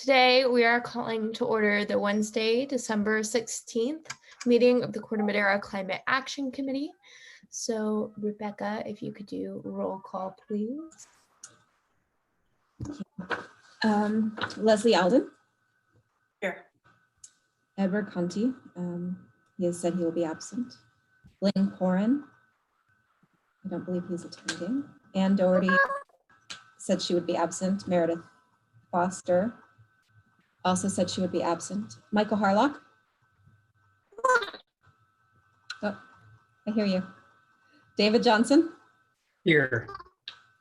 Today, we are calling to order the Wednesday, December 16th meeting of the Corte Madera Climate Action Committee. So, Rebecca, if you could do roll call, please. Leslie Alden. Here. Edward Conti. He has said he will be absent. Lynn Corin. I don't believe he's attending. Ann Doherty said she would be absent. Meredith Foster also said she would be absent. Michael Harlock. Oh, I hear you. David Johnson. Here.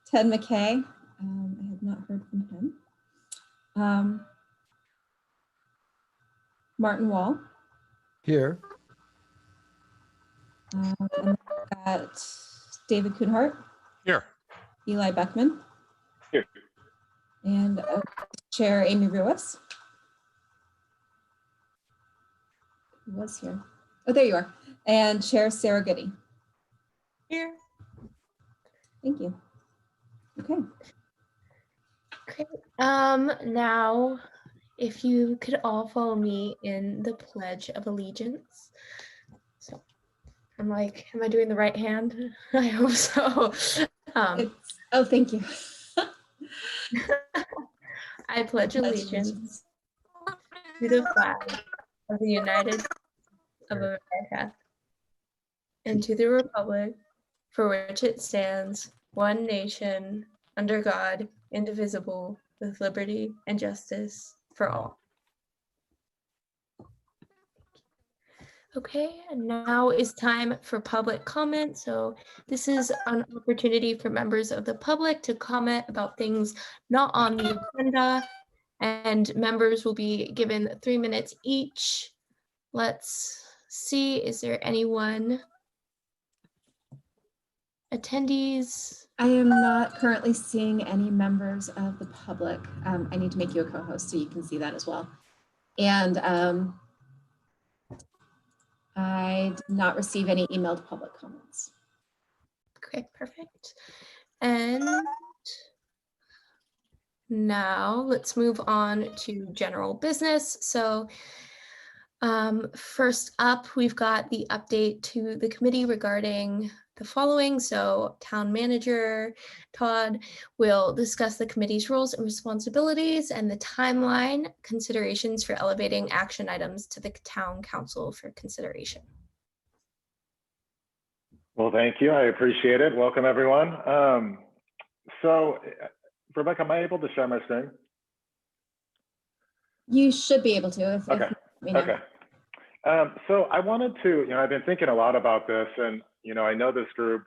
Ted McKay. I have not heard from him. Martin Wall. Here. And we've got David Kuhnhart. Here. Eli Beckman. Here. And Chair Amy Ruiz. Who was here? Oh, there you are. And Chair Sarah Goody. Here. Thank you. Okay. Okay. Now, if you could all follow me in the Pledge of Allegiance. So, I'm like, am I doing the right hand? I hope so. Oh, thank you. I pledge allegiance to the flag of the United States of America and to the republic for which it stands, one nation, under God, indivisible, with liberty and justice for all. Okay, and now is time for public comment. So this is an opportunity for members of the public to comment about things not on the agenda, and members will be given 3 minutes each. Let's see, is there anyone? Attendees? I am not currently seeing any members of the public. I need to make you a co-host so you can see that as well. And I did not receive any emailed public comments. Okay, perfect. And now let's move on to general business. So first up, we've got the update to the committee regarding the following. So town manager Todd will discuss the committee's roles and responsibilities and the timeline considerations for elevating action items to the town council for consideration. Well, thank you. I appreciate it. Welcome, everyone. So, Rebecca, am I able to share my screen? You should be able to. Okay. Okay. So I wanted to, I've been thinking a lot about this, and I know this group,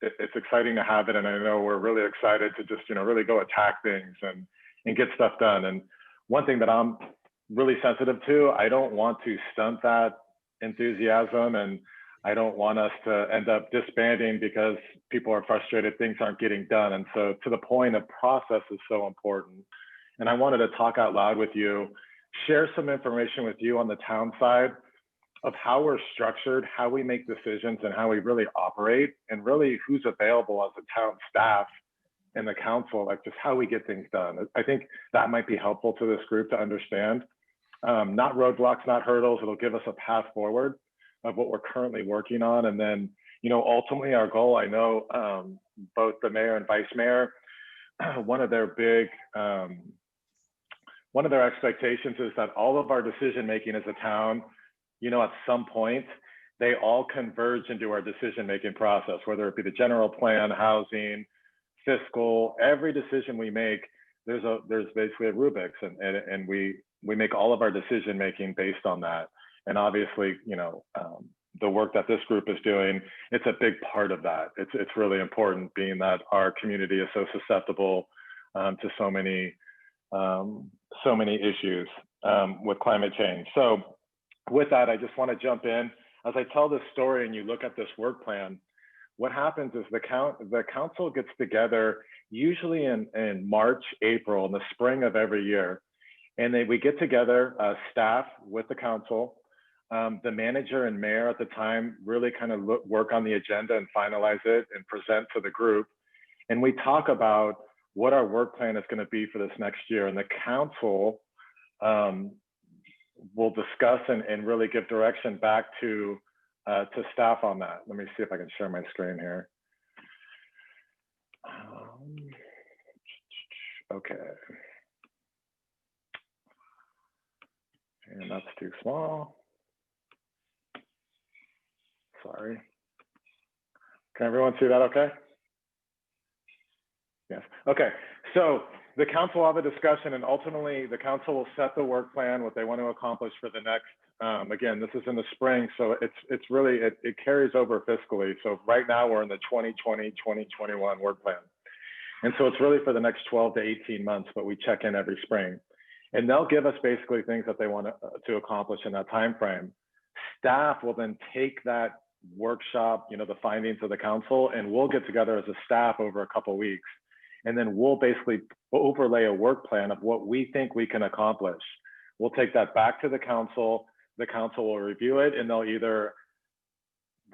it's exciting to have it, and I know we're really excited to just, really go attack things and get stuff done. And one thing that I'm really sensitive to, I don't want to stunt that enthusiasm, and I don't want us to end up disbanding because people are frustrated, things aren't getting done. And so to the point of process is so important. And I wanted to talk out loud with you, share some information with you on the town side of how we're structured, how we make decisions, and how we really operate, and really who's available as a town staff and the council, like just how we get things done. I think that might be helpful to this group to understand. Not roadblocks, not hurdles. It'll give us a path forward of what we're currently working on. And then, ultimately our goal, I know both the mayor and vice mayor, one of their expectations is that all of our decision making as a town, at some point, they all converge into our decision-making process, whether it be the general plan, housing, fiscal, every decision we make, there's basically a rubric, and we make all of our decision-making based on that. And obviously, the work that this group is doing, it's a big part of that. It's really important, being that our community is so susceptible to so many issues with climate change. So with that, I just want to jump in. As I tell this story and you look at this work plan, what happens is the council gets together usually in March, April, in the spring of every year. And we get together, staff with the council, the manager and mayor at the time really kind of work on the agenda and finalize it and present to the group. And we talk about what our work plan is going to be for this next year. And the council we'll discuss and really give direction back to staff on that. Let me see if I can share my screen here. Okay. And that's too small. Sorry. Can everyone see that okay? Yes. Okay. So the council will have a discussion, and ultimately the council will set the work plan, what they want to accomplish for the next, again, this is in the spring, so it's really, it carries over fiscally. So right now we're in the 2020, 2021 work plan. And so it's really for the next 12 to 18 months, but we check in every spring. And they'll give us basically things that they want to accomplish in that time frame. Staff will then take that workshop, you know, the findings of the council, and we'll get together as a staff over a couple of weeks. And then we'll basically overlay a work plan of what we think we can accomplish. We'll take that back to the council. The council will review it, and they'll either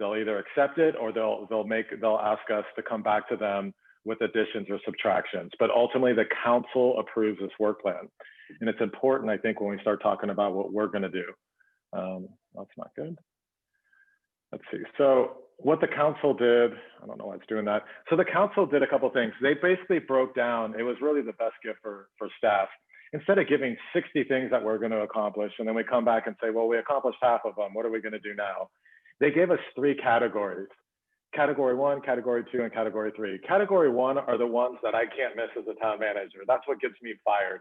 accept it, or they'll ask us to come back to them with additions or subtractions. But ultimately, the council approves this work plan. And it's important, I think, when we start talking about what we're going to do. That's not good. Let's see. So what the council did, I don't know why it's doing that. So the council did a couple of things. They basically broke down, it was really the best gift for staff. Instead of giving 60 things that we're going to accomplish, and then we come back and say, well, we accomplished half of them. What are we going to do now? They gave us 3 categories. Category 1, Category 2, and Category 3. Category 1 are the ones that I can't miss as a town manager. That's what gets me fired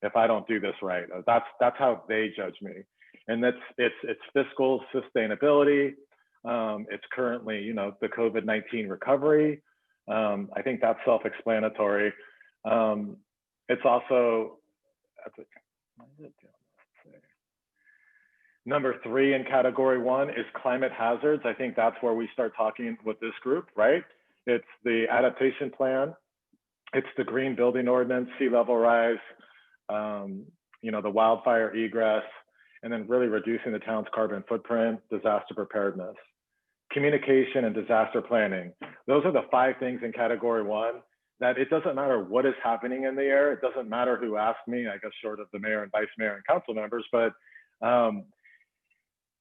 if I don't do this right. That's how they judge me. And it's fiscal sustainability. It's currently, you know, the COVID-19 recovery. I think that's self-explanatory. It's also, number 3 in Category 1 is climate hazards. I think that's where we start talking with this group, right? It's the adaptation plan. It's the green building ordinance, sea level rise, you know, the wildfire egress, and then really reducing the town's carbon footprint, disaster preparedness, communication, and disaster planning. Those are the 5 things in Category 1 that it doesn't matter what is happening in the air. It doesn't matter who asked me, I guess short of the mayor and vice mayor and council members, but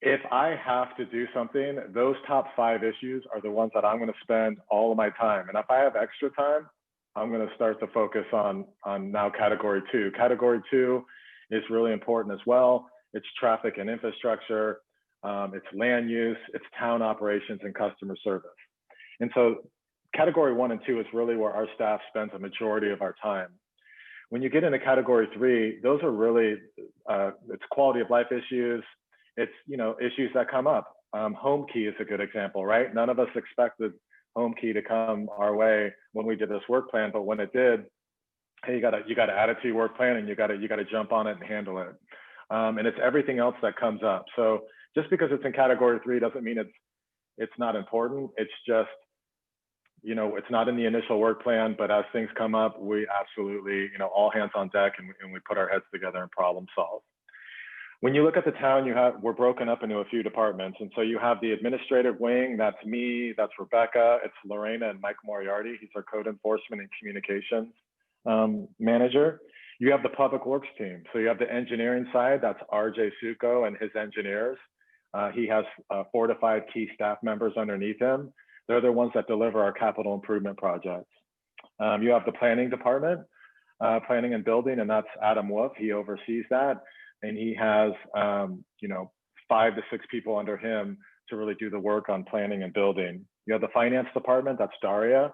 if I have to do something, those top 5 issues are the ones that I'm going to spend all of my time. And if I have extra time, I'm going to start to focus on now Category 2. Category 2 is really important as well. It's traffic and infrastructure, it's land use, it's town operations and customer service. And so Category 1 and 2 is really where our staff spends a majority of our time. When you get into Category 3, those are really, it's quality of life issues. It's, you know, issues that come up. Home key is a good example, right? None of us expected home key to come our way when we did this work plan, but when it did, hey, you got to add it to your work plan, and you got to jump on it and handle it. And it's everything else that comes up. So just because it's in Category 3 doesn't mean it's not important. It's just, you know, it's not in the initial work plan, but as things come up, we absolutely, you know, all hands on deck, and we put our heads together and problem solve. When you look at the town, we're broken up into a few departments. And so you have the administrative wing, that's me, that's Rebecca, it's Lorena and Mike Moriarty. He's our code enforcement and communications manager. You have the public works team. So you have the engineering side, that's RJ Suko and his engineers. He has 4 to 5 key staff members underneath him. They're the ones that deliver our capital improvement projects. You have the planning department, planning and building, and that's Adam Wolf. He oversees that. And he has, you know, 5 to 6 people under him to really do the work on planning and building. You have the finance department, that's Daria.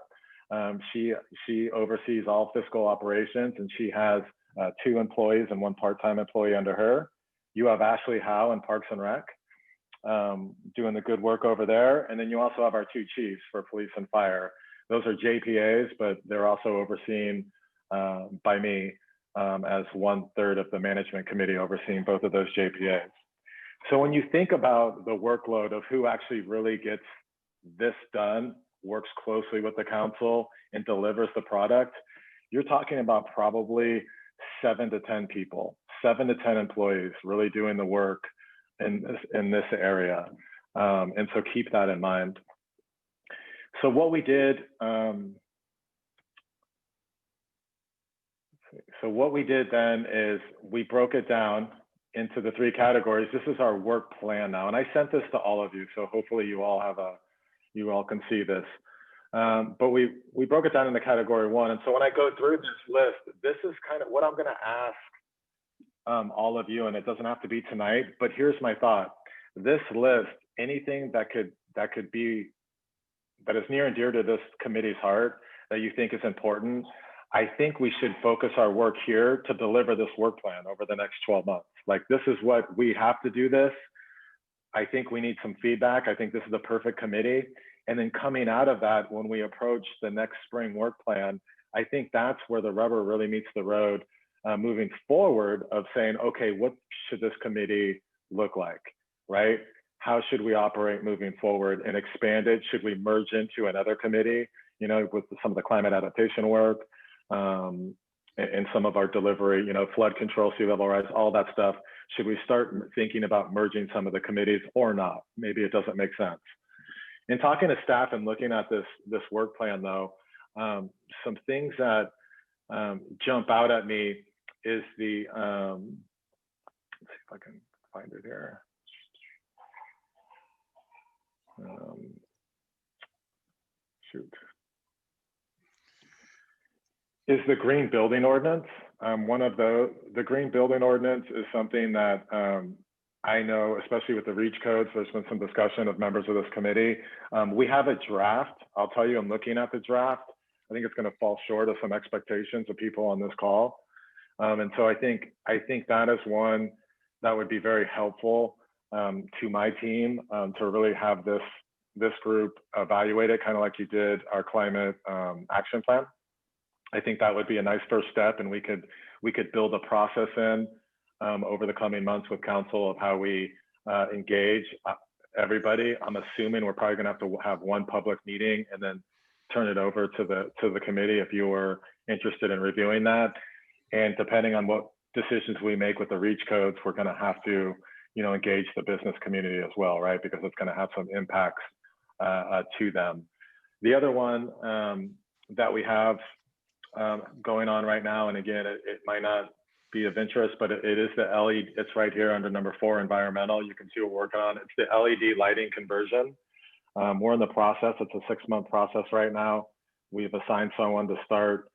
She oversees all fiscal operations, and she has 2 employees and 1 part-time employee under her. You have Ashley Howe in Parks and Rec, doing the good work over there. And then you also have our 2 chiefs for police and fire. Those are JPAs, but they're also overseen by me as 1/3 of the management committee overseeing both of those JPAs. So when you think about the workload of who actually really gets this done, works closely with the council, and delivers the product, you're talking about probably 7 to 10 people, 7 to 10 employees really doing the work in this area. And so keep that in mind. So what we did, So what we did then is we broke it down into the 3 categories. This is our work plan now. And I sent this to all of you. So hopefully you all can see this. But we broke it down into category 1. And so when I go through this list, this is kind of what I'm going to ask all of you, and it doesn't have to be tonight, but here's my thought. This list, anything that is near and dear to this committee's heart that you think is important, I think we should focus our work here to deliver this work plan over the next 12 months. Like, this is what we have to do this. I think we need some feedback. I think this is the perfect committee. And then coming out of that, when we approach the next spring work plan, I think that's where the rubber really meets the road, moving forward, of saying, okay, what should this committee look like, right? How should we operate moving forward and expand it? Should we merge into another committee, you know, with some of the climate adaptation work, and some of our delivery, you know, flood control, sea level rise, all that stuff? Should we start thinking about merging some of the committees or not? Maybe it doesn't make sense. In talking to staff and looking at this work plan, though, some things that jump out at me is the, let's see if I can find it here. Shoot. Is the green building ordinance. One of the green building ordinance is something that I know, especially with the REACH codes, there's been some discussion of members of this committee. We have a draft. I'll tell you, I'm looking at the draft. I think it's going to fall short of some expectations of people on this call. And so I think that is one that would be very helpful to my team, to really have this group evaluate it, kind of like you did our climate action plan. I think that would be a nice first step, and we could build a process in over the coming months with council of how we engage everybody. I'm assuming we're probably going to have one public meeting and then turn it over to the committee if you were interested in reviewing that. And depending on what decisions we make with the REACH codes, we're going to have to, you know, engage the business community as well, right? Because it's going to have some impacts to them. The other one that we have going on right now, and again, it might not be of interest, but it is the LED. It's right here under number 4, environmental. You can see what we're working on. It's the LED lighting conversion. We're in the process. It's a 6-month process right now. We've assigned someone to start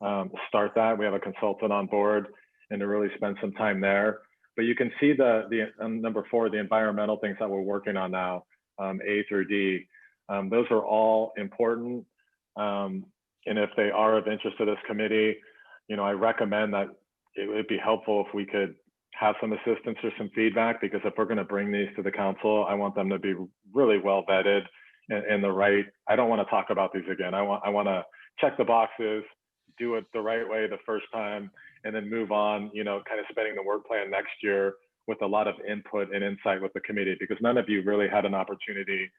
that. We have a consultant on board, and to really spend some time there. But you can see the number 4, the environmental things that we're working on now, A through D. Those are all important. And if they are of interest to this committee, you know, I recommend that it would be helpful if we could have some assistance or some feedback, because if we're going to bring these to the council, I want them to be really well vetted and the right. I don't want to talk about these again. I want to check the boxes, do it the right way the first time, and then move on, you know, kind of spending the work plan next year with a lot of input and insight with the committee, because none of you really had an opportunity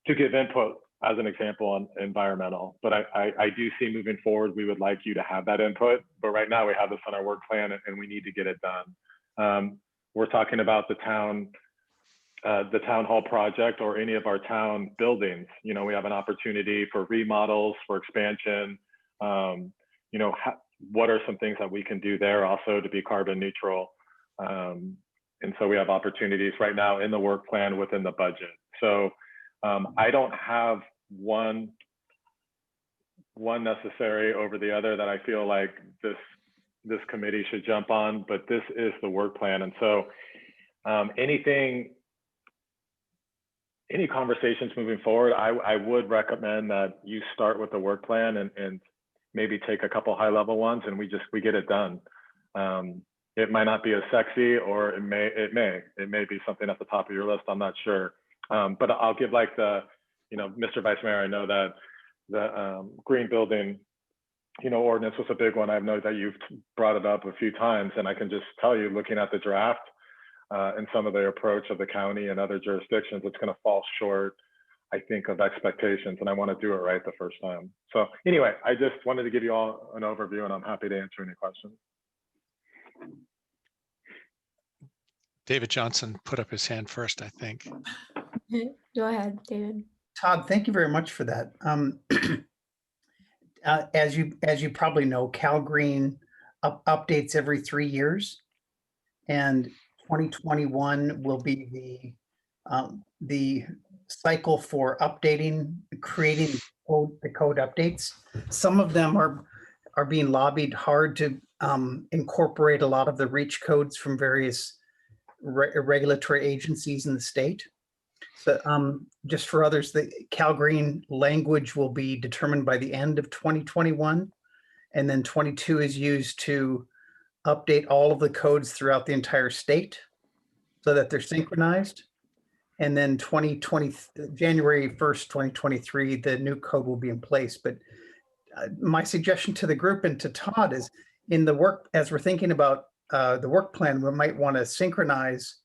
to give input, as an example, on environmental. But I do see moving forward, we would like you to have that input. But right now we have this on our work plan and we need to get it done. We're talking about the town hall project or any of our town buildings. You know, we have an opportunity for remodels, for expansion. You know, what are some things that we can do there also to be carbon neutral? And so we have opportunities right now in the work plan within the budget. So I don't have one necessary over the other that I feel like this committee should jump on, but this is the work plan. And so any conversations moving forward, I would recommend that you start with the work plan and maybe take a couple high level ones and we get it done. It might not be as sexy, or it may be something at the top of your list. I'm not sure. But I'll give like you know, Mr. Vice Mayor, I know that the green building, you know, ordinance was a big one. I know that you've brought it up a few times, and I can just tell you, looking at the draft and some of the approach of the county and other jurisdictions, it's going to fall short, I think, of expectations, and I want to do it right the first time. So anyway, I just wanted to give you all an overview, and I'm happy to answer any questions. David Johnson put up his hand first, I think. Go ahead, David. Todd, thank you very much for that. As you probably know, Cal Green updates every 3 years. And 2021 will be the cycle for updating, creating the code updates. Some of them are being lobbied hard to incorporate a lot of the REACH codes from various regulatory agencies in the state. So just for others, the Cal Green language will be determined by the end of 2021. And then 22 is used to update all of the codes throughout the entire state so that they're synchronized. And then January 1st, 2023, the new code will be in place. But my suggestion to the group and to Todd is in the work, as we're thinking about the work plan, we might want to synchronize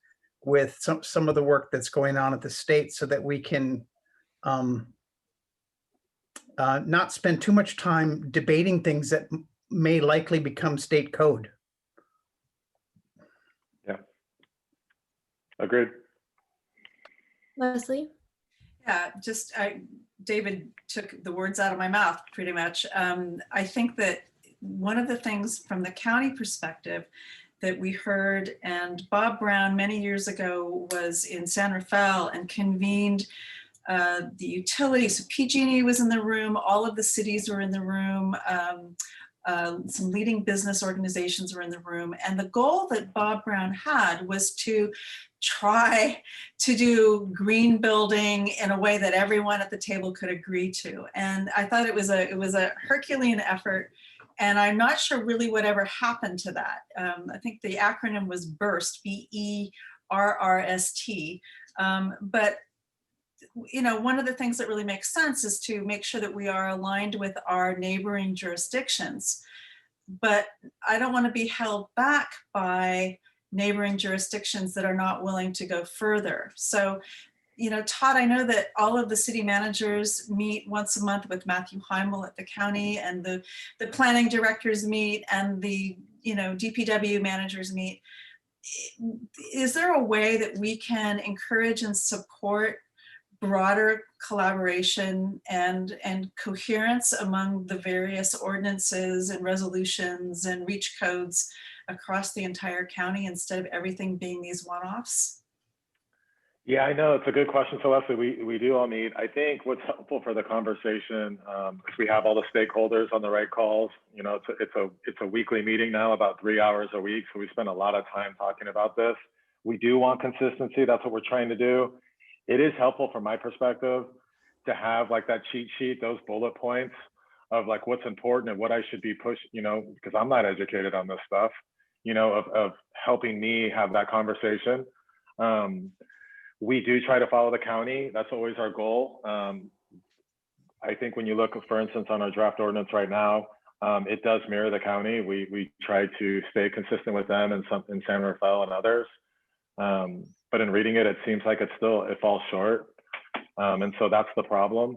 with some of the work that's going on at the state so that we can not spend too much time debating things that may likely become state code. Yeah. Agreed. Leslie? Yeah, David took the words out of my mouth pretty much. I think that one of the things from the county perspective that we heard, and Bob Brown many years ago was in San Rafael and convened the utilities. So PG&E was in the room, all of the cities were in the room, some leading business organizations were in the room. And the goal that Bob Brown had was to try to do green building in a way that everyone at the table could agree to. And I thought it was a Herculean effort. And I'm not sure really whatever happened to that. I think the acronym was BERST, BERRST. But you know, one of the things that really makes sense is to make sure that we are aligned with our neighboring jurisdictions. But I don't want to be held back by neighboring jurisdictions that are not willing to go further. So, you know, Todd, I know that all of the city managers meet once a month with Matthew Heimel at the county, and the planning directors meet, and the, you know, DPW managers meet. Is there a way that we can encourage and support broader collaboration and coherence among the various ordinances and resolutions and REACH codes across the entire county instead of everything being these one-offs? Yeah, I know it's a good question. So Leslie, we do all meet. I think what's helpful for the conversation, if we have all the stakeholders on the right calls, you know, it's a weekly meeting now, about 3 hours a week. So we spend a lot of time talking about this. We do want consistency. That's what we're trying to do. It is helpful from my perspective to have like that cheat sheet, those bullet points of like what's important and what I should be pushing, you know, because I'm not educated on this stuff, you know, of helping me have that conversation. We do try to follow the county. That's always our goal. I think when you look, for instance, on our draft ordinance right now, it does mirror the county. We try to stay consistent with them and some in San Rafael and others. But in reading it, it seems like it falls short. And so that's the problem.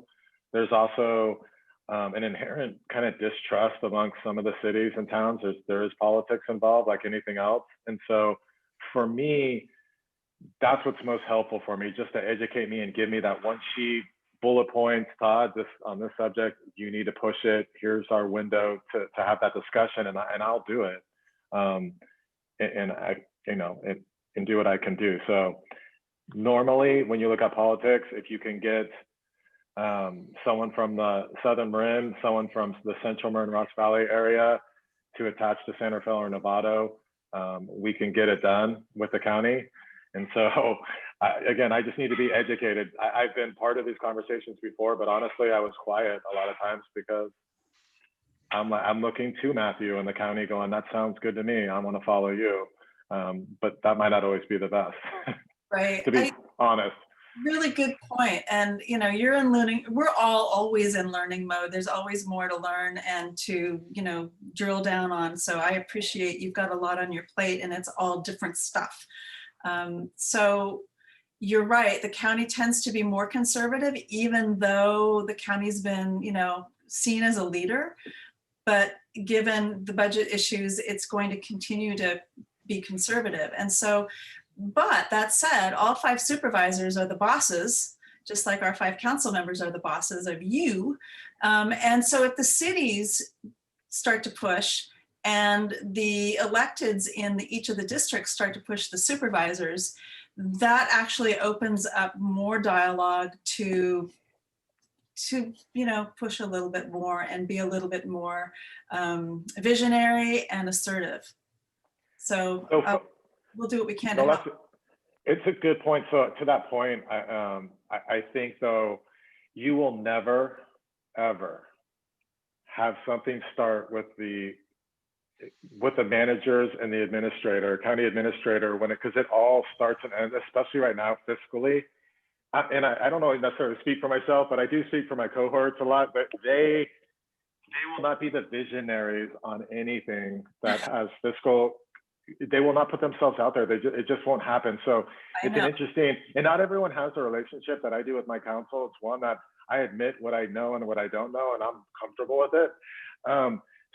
There's also an inherent kind of distrust amongst some of the cities and towns. There is politics involved like anything else. And so for me, that's what's most helpful for me, just to educate me and give me that one sheet, bullet points, Todd, on this subject, you need to push it. Here's our window to have that discussion, and I'll do it. And I, you know, and do what I can do. So normally when you look at politics, if you can get someone from the Southern Marin, someone from the Central Marin Ross Valley area to attach to San Rafael or Novato, we can get it done with the county. And so, again, I just need to be educated. I've been part of these conversations before, but honestly, I was quiet a lot of times because I'm looking to Matthew and the county going, that sounds good to me. I want to follow you. But that might not always be the best, Right. to be honest. Really good point. And, you know, you're in learning, we're all always in learning mode. There's always more to learn and to, you know, drill down on. So I appreciate you've got a lot on your plate and it's all different stuff. So you're right. The county tends to be more conservative, even though the county's been, you know, seen as a leader. But given the budget issues, it's going to continue to be conservative. And so, but that said, all 5 supervisors are the bosses, just like our 5 council members are the bosses of you. And so if the cities start to push, and the electeds in each of the districts start to push the supervisors, that actually opens up more dialogue to push a little bit more and be a little bit more visionary and assertive. So we'll do what we can to help. It's a good point. So to that point, I think though, you will never, ever have something start with the managers and the county administrator, because it all starts and ends, especially right now fiscally. And I don't know necessarily speak for myself, but I do speak for my cohorts a lot, but they will not be the visionaries on anything that has fiscal. They will not put themselves out there. It just won't happen. So it's an interesting, and not everyone has a relationship that I do with my council. It's one that I admit what I know and what I don't know, and I'm comfortable with it.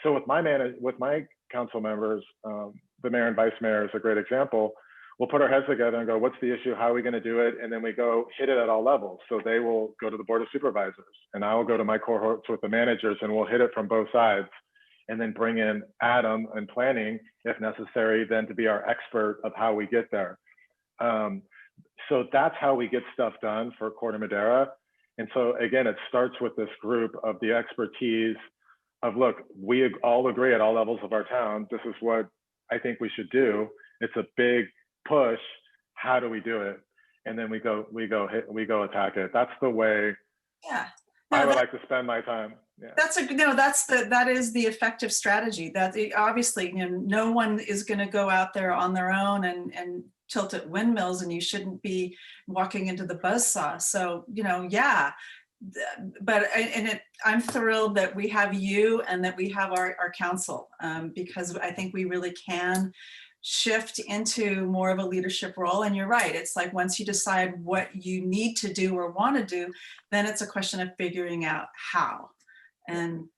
So with my council members, the mayor and vice mayor is a great example. We'll put our heads together and go, what's the issue? How are we going to do it? And then we go hit it at all levels. So they will go to the board of supervisors, and I will go to my cohorts with the managers, and we'll hit it from both sides, and then bring in Adam and planning if necessary, then to be our expert of how we get there. So that's how we get stuff done for Corte Madera. And so again, it starts with this group of the expertise of, look, we all agree at all levels of our town, this is what I think we should do. It's a big push. How do we do it? And then we go attack it. That's the way I would like to spend my time. Yeah. That is the effective strategy. That obviously, no one is going to go out there on their own and tilt at windmills, and you shouldn't be walking into the buzzsaw. So, but I'm thrilled that we have you and that we have our council, because I think we really can shift into more of a leadership role. And you're right, it's like once you decide what you need to do or want to do, then it's a question of figuring out how. And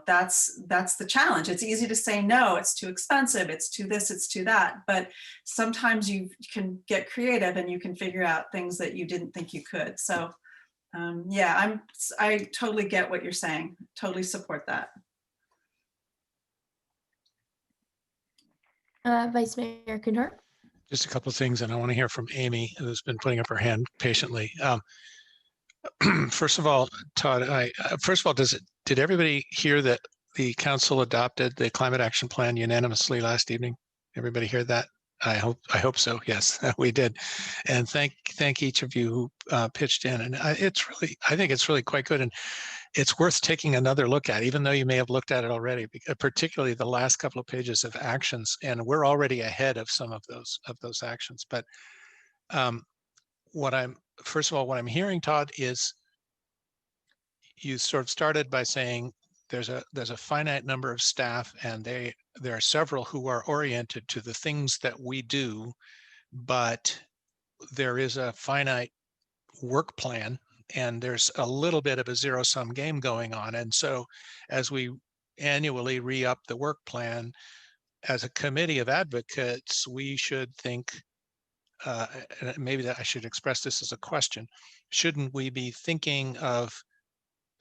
that's the challenge. It's easy to say no, it's too expensive, it's too this, it's too that, but sometimes you can get creative and you can figure out things that you didn't think you could. So I totally get what you're saying, totally support that. Vice Mayor Kuhnhart. Just a couple of things, and I want to hear from Amy, who's been putting up her hand patiently. First of all, Todd, did everybody hear that the council adopted the climate action plan unanimously last evening? Everybody hear that? I hope so. Yes, we did. And thank each of you who pitched in. And I think it's really quite good. And it's worth taking another look at, even though you may have looked at it already, particularly the last couple of pages of actions. And we're already ahead of some of those actions. But first of all, what I'm hearing, Todd, is you sort of started by saying there's a finite number of staff, and there are several who are oriented to the things that we do, but there is a finite work plan, and there's a little bit of a zero-sum game going on. And so as we annually re-up the work plan, as a committee of advocates, we should think, maybe that I should express this as a question, shouldn't we be thinking of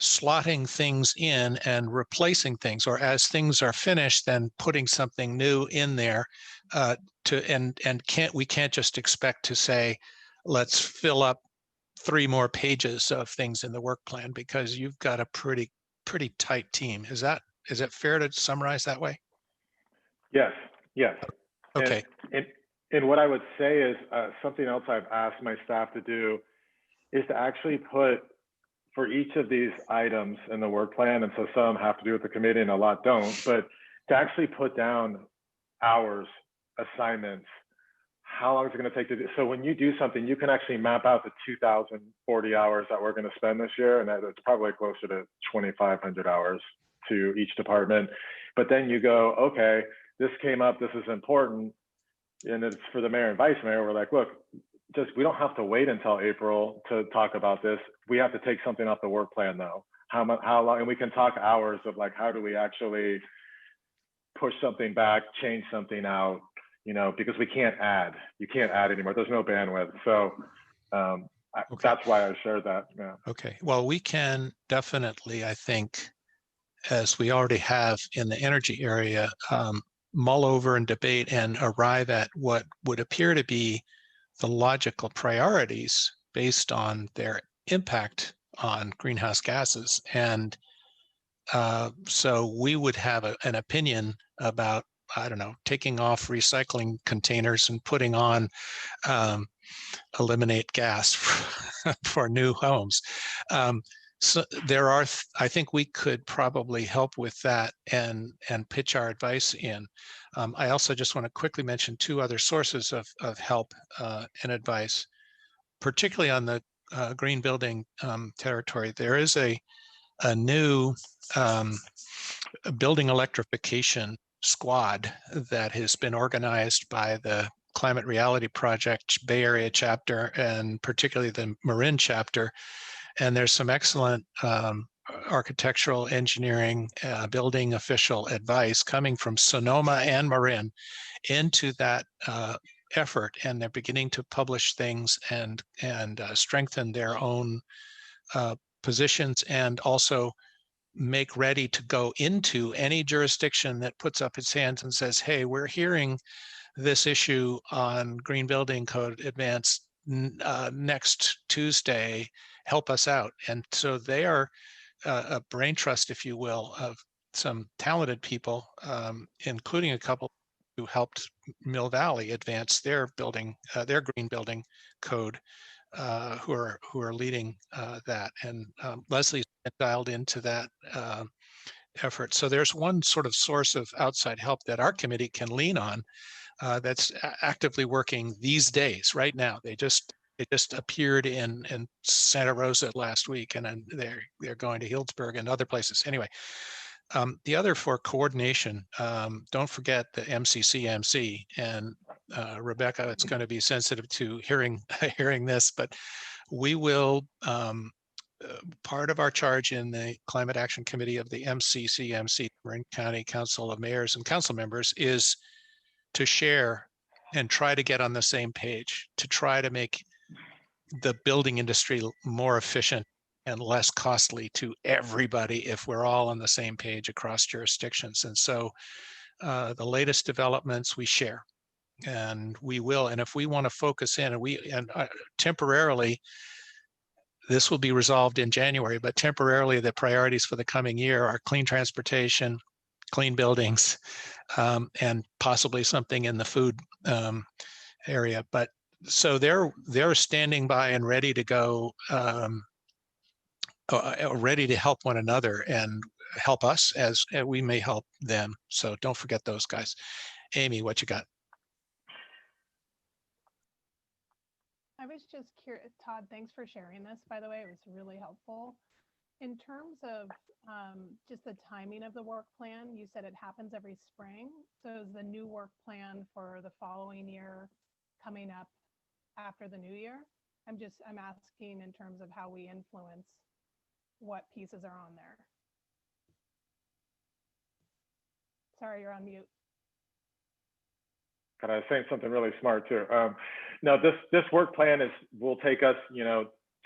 slotting things in and replacing things, or as things are finished, then putting something new in there, we can't just expect to say, let's fill up 3 more pages of things in the work plan, because you've got a pretty tight team. Is it fair to summarize that way? Yes. Okay. And what I would say is something else I've asked my staff to do is to actually put, for each of these items in the work plan, and so some have to do with the committee and a lot don't, but to actually put down hours, assignments, how long is it going to take to do. So when you do something, you can actually map out the 2,040 hours that we're going to spend this year, and it's probably closer to 2,500 hours to each department. But then you go, okay, this came up, this is important, and it's for the mayor and vice mayor. We're like, look, we don't have to wait until April to talk about this. We have to take something off the work plan though. How long, and we can talk hours of like, how do we actually push something back, change something out, because you can't add anymore. There's no bandwidth. So Okay. That's why I shared that. Yeah. Okay. Well, we can definitely, I think, as we already have in the energy area, mull over and debate and arrive at what would appear to be the logical priorities based on their impact on greenhouse gases. And so we would have an opinion about, I don't know, taking off recycling containers and putting on eliminate gas for new homes. So there are, I think we could probably help with that and pitch our advice in. I also just want to quickly mention two other sources of help and advice, particularly on the green building territory. There is a new building electrification squad that has been organized by the Climate Reality Project Bay Area chapter, and particularly the Marin chapter. And there's some excellent architectural engineering building official advice coming from Sonoma and Marin into that effort. And they're beginning to publish things and strengthen their own positions, and also make ready to go into any jurisdiction that puts up its hands and says, hey, we're hearing this issue on green building code advance next Tuesday, help us out. And so they are a brain trust, if you will, of some talented people, including a couple who helped Mill Valley advance their building, their green building code, who are leading that. And Leslie's dialed into that effort. So there's one sort of source of outside help that our committee can lean on that's actively working these days, right now. It just appeared in Santa Rosa last week, and then they're going to Healdsburg and other places. Anyway, the other for coordination, don't forget the MCCMC, and Rebecca, it's going to be sensitive to hearing this, but we will, part of our charge in the Climate Action Committee of the MCCMC, Marin County Council of Mayors and Council Members, is to share and try to get on the same page, to try to make the building industry more efficient and less costly to everybody if we're all on the same page across jurisdictions. And so the latest developments we share, and we will. And if we want to focus in, and temporarily, this will be resolved in January, but temporarily the priorities for the coming year are clean transportation, clean buildings, and possibly something in the food area. But so they're standing by and ready to go, ready to help one another and help us as we may help them. So don't forget those guys. Amy, what you got? I was just curious, Todd, thanks for sharing this, by the way, it was really helpful. In terms of just the timing of the work plan, you said it happens every spring. So is the new work plan for the following year coming up after the new year? I'm asking in terms of how we influence what pieces are on there. Sorry, you're on mute. Can I say something really smart too? No, this work plan will take us,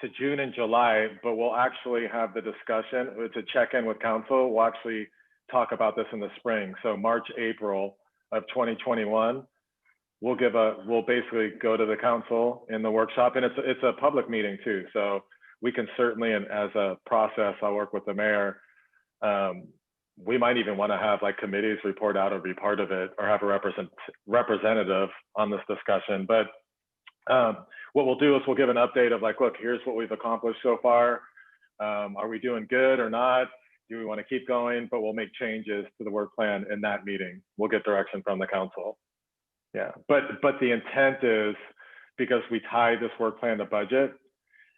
to June and July, but we'll actually have the discussion. It's a check-in with council. We'll actually talk about this in the spring. So March, April of 2021, we'll basically go to the council in the workshop, and it's a public meeting too. So we can certainly, and as a process, I'll work with the mayor. We might even want to have like committees report out or be part of it, or have a representative on this discussion. But what we'll do is we'll give an update of like, look, here's what we've accomplished so far. Are we doing good or not? Do we want to keep going? But we'll make changes to the work plan in that meeting. We'll get direction from the council. Yeah, but the intent is, because we tie this work plan to budget,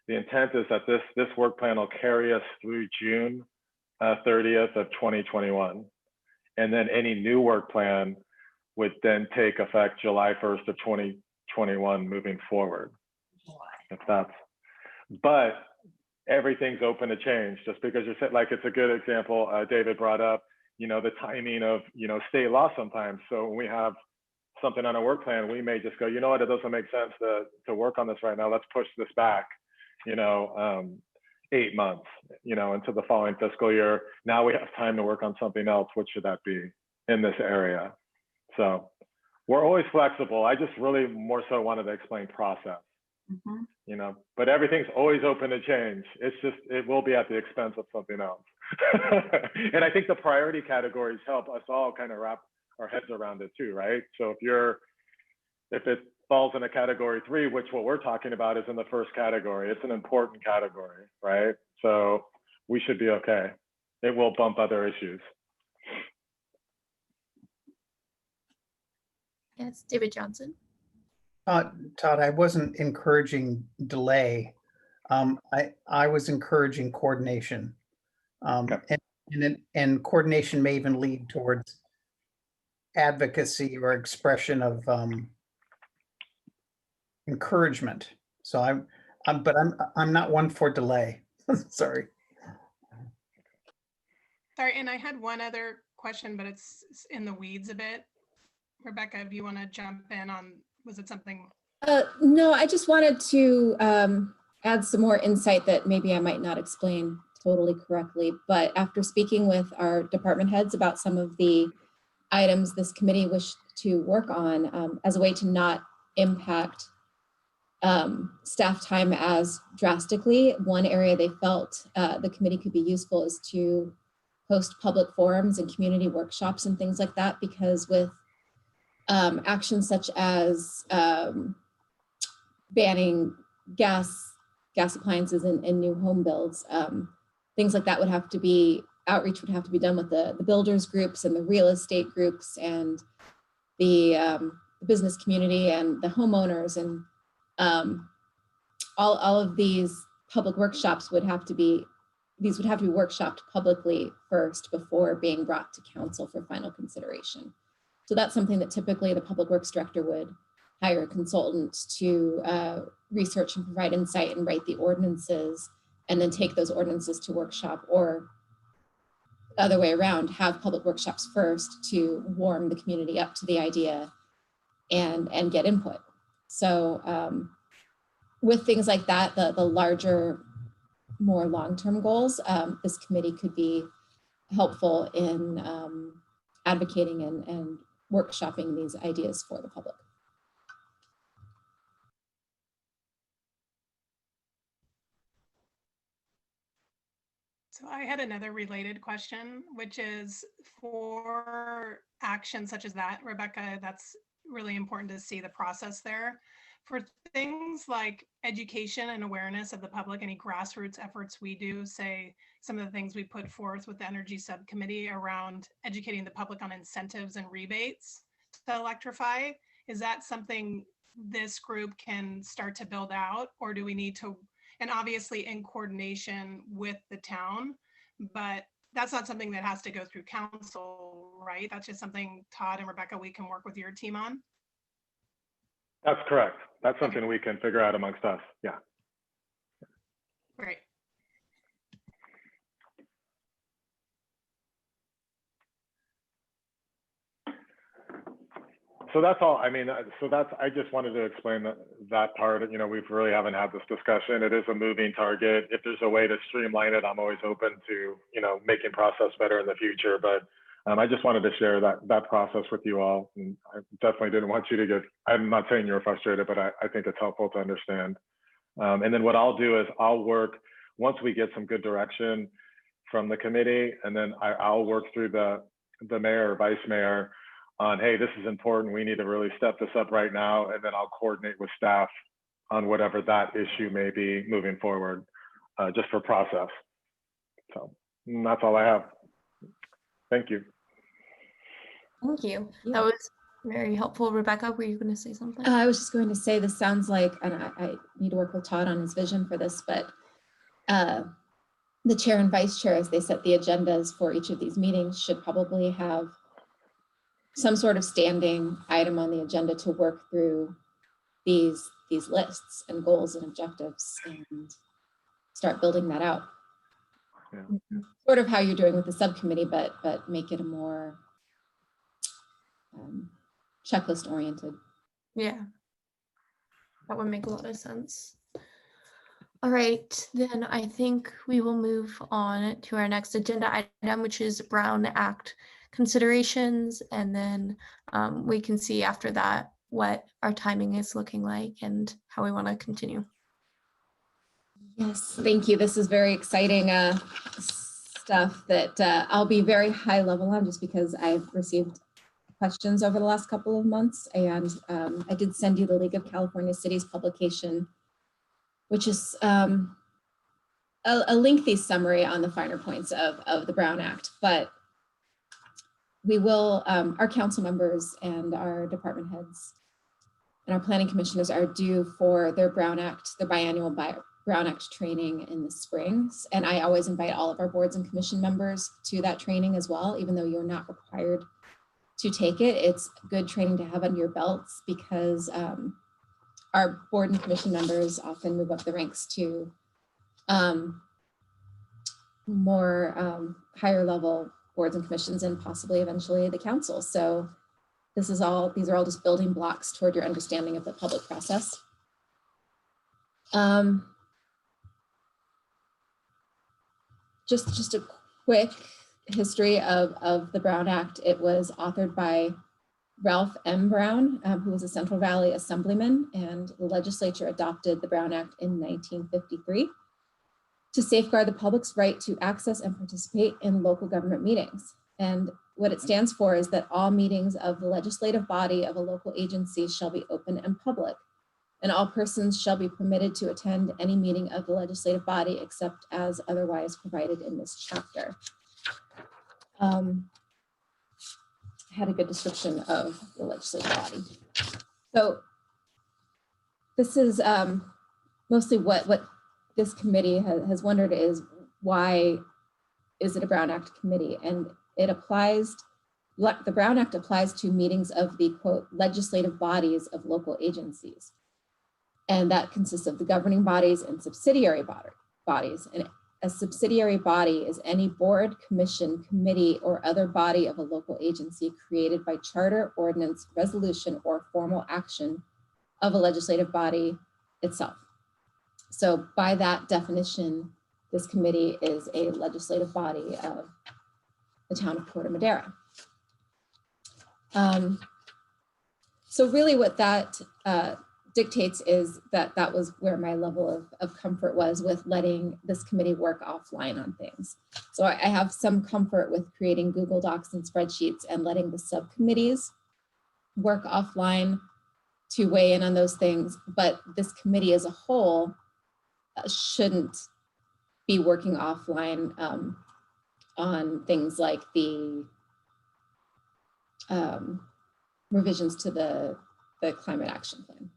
the intent is that this work plan will carry us through June 30th of 2021. And then any new work plan would then take effect July 1st of 2021 moving forward. But everything's open to change. Just because you said, like, it's a good example David brought up, the timing of, state law sometimes. So when we have something on a work plan, we may just go, you know what, it doesn't make sense to work on this right now. Let's push this back, 8 months. into the following fiscal year. Now we have time to work on something else. What should that be in this area? So we're always flexible. I just really more so wanted to explain process, but everything's always open to change. It's just, it will be at the expense of something else. And I think the priority categories help us all kind of wrap our heads around it too, right? So if it falls in a category 3, which what we're talking about is in the first category, it's an important category, right? So we should be okay. It will bump other issues. Yes, David Johnson. Todd, I wasn't encouraging delay. I was encouraging coordination. Okay. And coordination may even lead towards advocacy or expression of encouragement. So I'm not one for delay. Sorry. Sorry, and I had one other question, but it's in the weeds a bit. Rebecca, if you want to jump in on, was it something? No, I just wanted to add some more insight that maybe I might not explain totally correctly, but after speaking with our department heads about some of the items this committee wished to work on as a way to not impact staff time as drastically, one area they felt the committee could be useful is to host public forums and community workshops and things like that, because with actions such as banning gas appliances in new home builds, things like that would have to be, outreach would have to be done with the builders groups and the real estate groups and the business community and the homeowners, and all of these public workshops would have to be workshopped publicly first before being brought to council for final consideration. So that's something that typically the public works director would hire a consultant to research and provide insight and write the ordinances, and then take those ordinances to workshop, or other way around, have public workshops first to warm the community up to the idea and get input. So with things like that, the larger, more long-term goals, this committee could be helpful in advocating and workshopping these ideas for the public. So I had another related question, which is for actions such as that, Rebecca, that's really important to see the process there. For things like education and awareness of the public, any grassroots efforts we do, say some of the things we put forth with the energy subcommittee around educating the public on incentives and rebates to electrify, is that something this group can start to build out, or do we need to, and obviously in coordination with the town, but that's not something that has to go through council, right? That's just something, Todd and Rebecca, we can work with your team on? That's correct. That's something we can figure out amongst us. Yeah. Great. So that's all. I mean, I just wanted to explain that part. We really haven't had this discussion. It is a moving target. If there's a way to streamline it, I'm always open to, making process better in the future. But I just wanted to share that process with you all. And I definitely didn't want you to get, I'm not saying you're frustrated, but I think it's helpful to understand. And then what I'll do is I'll work, once we get some good direction from the committee, and then I'll work through the mayor or vice mayor on, hey, this is important. We need to really step this up right now. And then I'll coordinate with staff on whatever that issue may be moving forward, just for process. So that's all I have. Thank you. Thank you. That was very helpful. Rebecca, were you going to say something? I was just going to say, this sounds like, and I need to work with Todd on his vision for this, but the chair and vice chair, as they set the agendas for each of these meetings, should probably have some sort of standing item on the agenda to work through these lists and goals and objectives and start building that out. Yeah. Sort of how you're doing with the subcommittee, but make it a more checklist oriented. Yeah, that would make a lot of sense. All right, then I think we will move on to our next agenda item, which is Brown Act considerations. And then we can see after that what our timing is looking like and how we want to continue. Yes, thank you. This is very exciting stuff that I'll be very high level on just because I've received questions over the last couple of months. And I did send you the League of California Cities publication, which is a lengthy summary on the finer points of the Brown Act. But we will, our council members and our department heads and our planning commissioners are due for their Brown Act, their biannual Brown Act training in the springs. And I always invite all of our boards and commission members to that training as well, even though you're not required to take it. It's good training to have under your belts because our board and commission members often move up the ranks to more higher level boards and commissions and possibly eventually the council. So these are all just building blocks toward your understanding of the public process. Just a quick history of the Brown Act. It was authored by Ralph M. Brown, who was a Central Valley assemblyman, and the legislature adopted the Brown Act in 1953 to safeguard the public's right to access and participate in local government meetings. And what it stands for is that all meetings of the legislative body of a local agency shall be open and public, and all persons shall be permitted to attend any meeting of the legislative body except as otherwise provided in this chapter. Had a good description of the legislative body. So this is mostly what this committee has wondered is, why is it a Brown Act committee? And it applies, the Brown Act applies to meetings of the quote legislative bodies of local agencies. And that consists of the governing bodies and subsidiary bodies. And a subsidiary body is any board, commission, committee, or other body of a local agency created by charter, ordinance, resolution, or formal action of a legislative body itself. So by that definition, this committee is a legislative body of the town of Corte Madera. So really what that dictates is that was where my level of comfort was with letting this committee work offline on things. So I have some comfort with creating Google Docs and spreadsheets and letting the subcommittees work offline to weigh in on those things. But this committee as a whole shouldn't be working offline on things like the revisions to the climate action plan.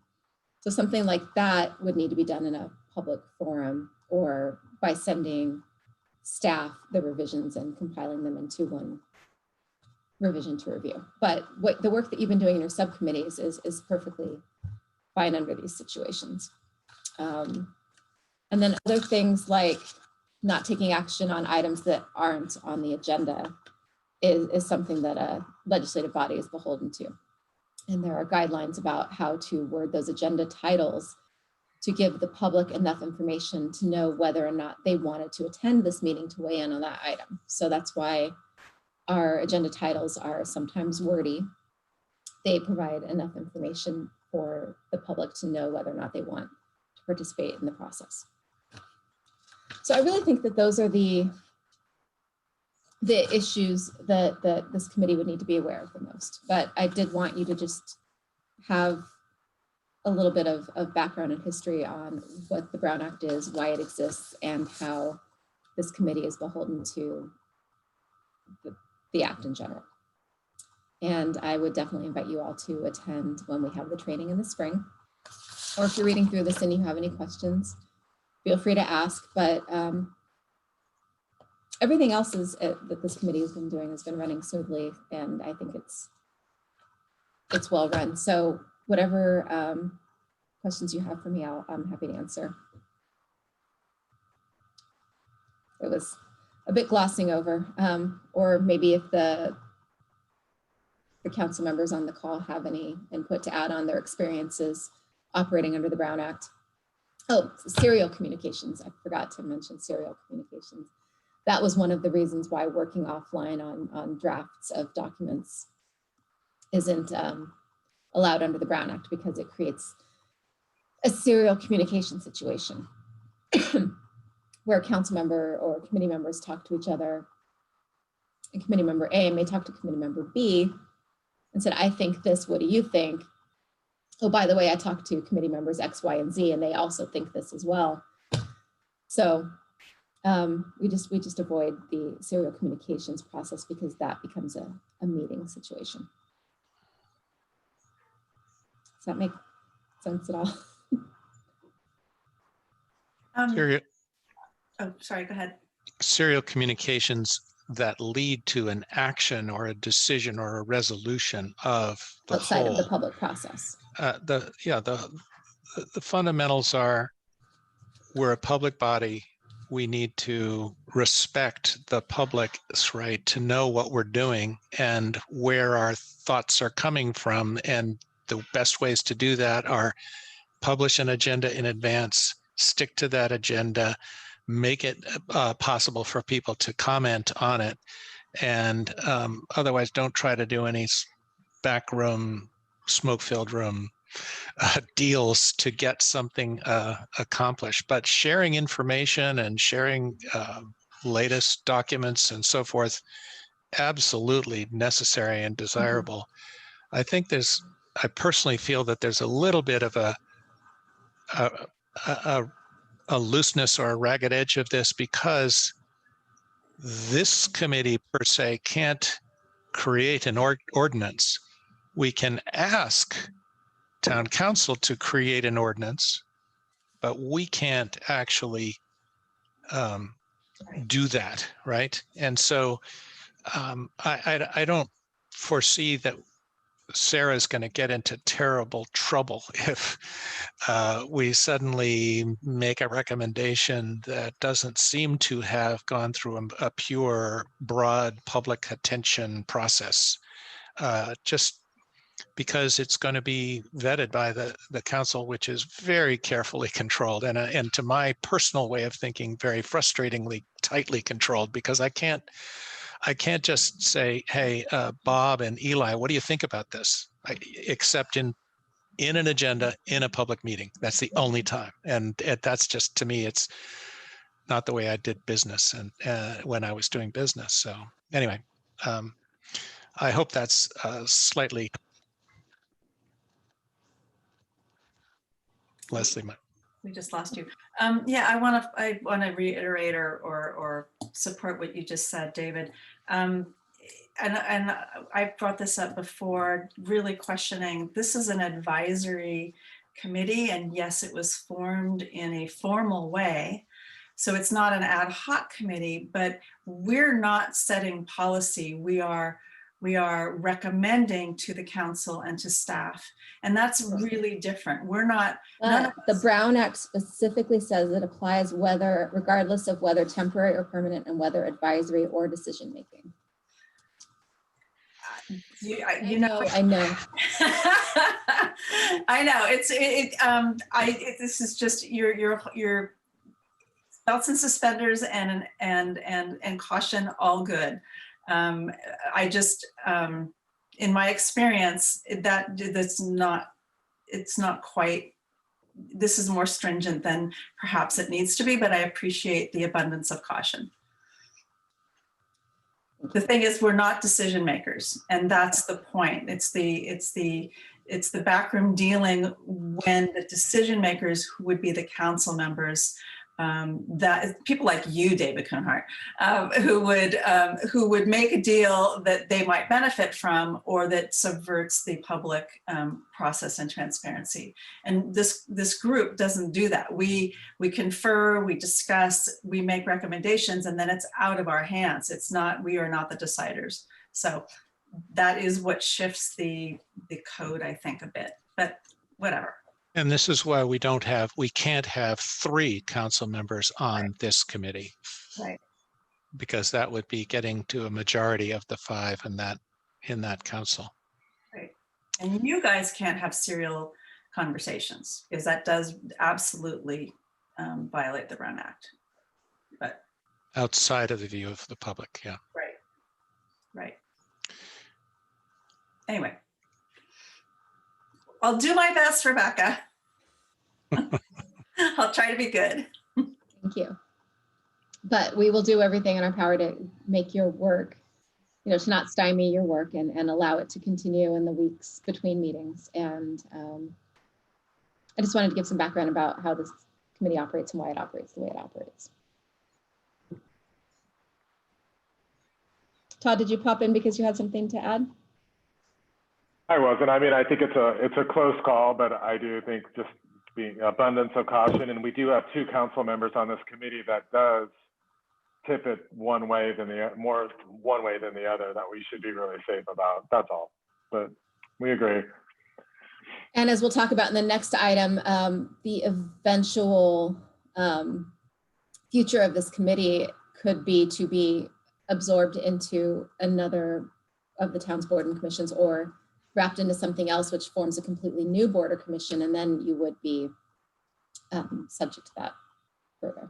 So something like that would need to be done in a public forum or by sending staff the revisions and compiling them into one revision to review. But what the work that you've been doing in your subcommittees is perfectly fine under these situations. And then other things like not taking action on items that aren't on the agenda is something that a legislative body is beholden to. And there are guidelines about how to word those agenda titles to give the public enough information to know whether or not they wanted to attend this meeting to weigh in on that item. So that's why our agenda titles are sometimes wordy. They provide enough information for the public to know whether or not they want to participate in the process. So I really think that those are the issues that this committee would need to be aware of the most. But I did want you to just have a little bit of background and history on what the Brown Act is, why it exists, and how this committee is beholden to the act in general. And I would definitely invite you all to attend when we have the training in the spring. Or if you're reading through this and you have any questions, feel free to ask. But everything else is that this committee has been doing has been running smoothly, and I think it's well run. So whatever questions you have for me, I'm happy to answer. It was a bit glossing over, or maybe if the council members on the call have any input to add on their experiences operating under the Brown Act, Oh, serial communications. I forgot to mention serial communications. That was one of the reasons why working offline on drafts of documents isn't allowed under the Brown Act, because it creates a serial communication situation where a council member or committee members talk to each other, and committee member A may talk to committee member B and said, I think this, what do you think? Oh, by the way, I talked to committee members X, Y, and Z, and they also think this as well. So we just avoid the serial communications process, because that becomes a meeting situation. Does that make sense at all? Serial, Oh, sorry, go ahead. serial communications that lead to an action or a decision or a resolution of the Outside whole. of the public process. The fundamentals are, we're a public body. We need to respect the public's right to know what we're doing and where our thoughts are coming from. And the best ways to do that are publish an agenda in advance, stick to that agenda, make it possible for people to comment on it. And otherwise, don't try to do any backroom, smoke-filled room deals to get something accomplished. But sharing information and sharing latest documents and so forth, absolutely necessary and desirable. I think I personally feel that there's a little bit of a looseness or a ragged edge of this, because this committee per se can't create an ordinance. We can ask town council to create an ordinance, but we can't actually do that, right? And so I don't foresee that Sarah's going to get into terrible trouble if we suddenly make a recommendation that doesn't seem to have gone through a pure, broad public attention process. Just because it's going to be vetted by the council, which is very carefully controlled, and to my personal way of thinking, very frustratingly tightly controlled, because I can't just say, hey, Bob and Eli, what do you think about this? Except in an agenda in a public meeting. That's the only time. And that's just, to me, it's not the way I did business and when I was doing business. So anyway, I hope that's slightly. Leslie. We just lost you. Yeah, I want to reiterate or support what you just said, David. And I brought this up before, really questioning, this is an advisory committee, and yes, it was formed in a formal way. So it's not an ad hoc committee, but we're not setting policy. We are recommending to the council and to staff. And that's really different. We're not. The Brown Act specifically says it applies regardless of whether temporary or permanent, and whether advisory or decision-making. I know. I know. I know. This is just your belts and suspenders and caution, all good. I just, in my experience, it's not quite, this is more stringent than perhaps it needs to be, but I appreciate the abundance of caution. The thing is, we're not decision makers, and that's the point. It's the backroom dealing when the decision makers, who would be the council members, that people like you, David Kuhnhart, who would make a deal that they might benefit from, or that subverts the public process and transparency. And this group doesn't do that. We confer, we discuss, we make recommendations, and then it's out of our hands. We are not the deciders. So that is what shifts the code, I think, a bit, but whatever. And this is why we can't have 3 council members on this committee. Right. Because that would be getting to a majority of the 5 in that council. Right. And you guys can't have serial conversations, because that does absolutely violate the Brown Act. But Outside of the view of the public, yeah. right. Anyway, I'll do my best, Rebecca. I'll try to be good. Thank you. But we will do everything in our power to make your work, to not stymie your work and allow it to continue in the weeks between meetings. And I just wanted to give some background about how this committee operates and why it operates the way it operates. Todd, did you pop in because you had something to add? I wasn't. I mean, I think it's a close call, but I do think just being abundance of caution, and we do have 2 council members on this committee that does tip it one way than the other, that we should be really safe about. That's all. But we agree. And as we'll talk about in the next item, the eventual future of this committee could be to be absorbed into another of the town's board and commissions, or wrapped into something else which forms a completely new board or commission, and then you would be subject to that further.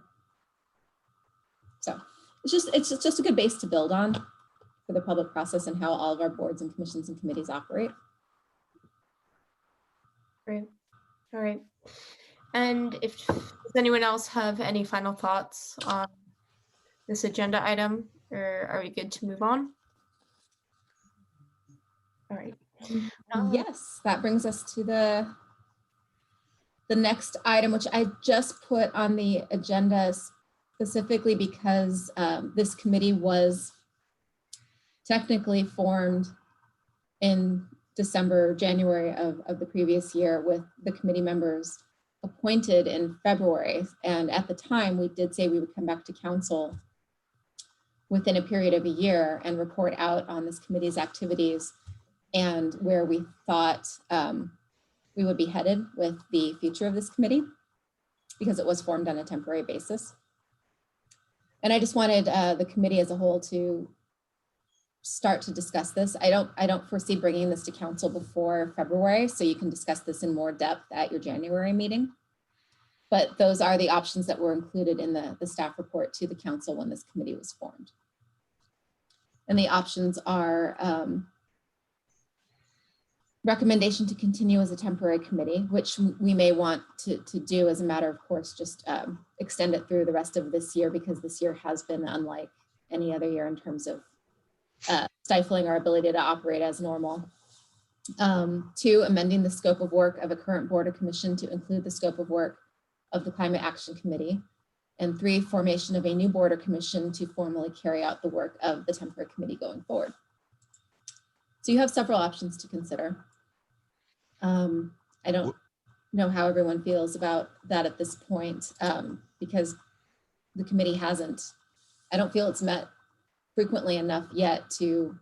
So it's just a good base to build on for the public process and how all of our boards and commissions and committees operate. Great. All right. And does anyone else have any final thoughts on this agenda item, or are we good to move on? All right. Yes, that brings us to the next item, which I just put on the agenda specifically because this committee was technically formed in December, January of the previous year, with the committee members appointed in February. And at the time, we did say we would come back to council within a period of a year and report out on this committee's activities and where we thought we would be headed with the future of this committee, because it was formed on a temporary basis. And I just wanted the committee as a whole to start to discuss this. I don't foresee bringing this to council before February, so you can discuss this in more depth at your January meeting. But those are the options that were included in the staff report to the council when this committee was formed. And the options are recommendation to continue as a temporary committee, which we may want to do as a matter of course, just extend it through the rest of this year, because this year has been unlike any other year in terms of stifling our ability to operate as normal. 2, amending the scope of work of a current board or commission to include the scope of work of the Climate Action Committee. And 3, formation of a new board or commission to formally carry out the work of the temporary committee going forward. So you have several options to consider. I don't know how everyone feels about that at this point, because the committee I don't feel it's met frequently enough yet to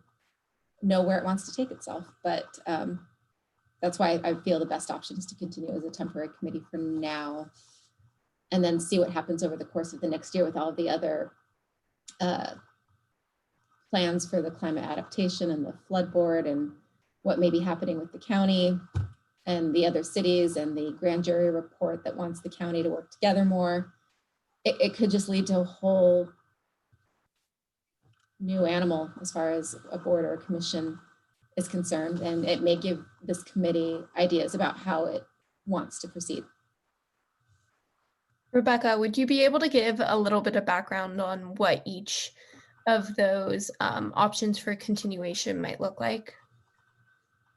know where it wants to take itself. But that's why I feel the best option is to continue as a temporary committee for now, and then see what happens over the course of the next year with all of the other plans for the climate adaptation and the flood board, and what may be happening with the county and the other cities, and the grand jury report that wants the county to work together more. It could just lead to a whole new animal as far as a board or a commission is concerned, and it may give this committee ideas about how it wants to proceed. Rebecca, would you be able to give a little bit of background on what each of those options for continuation might look like,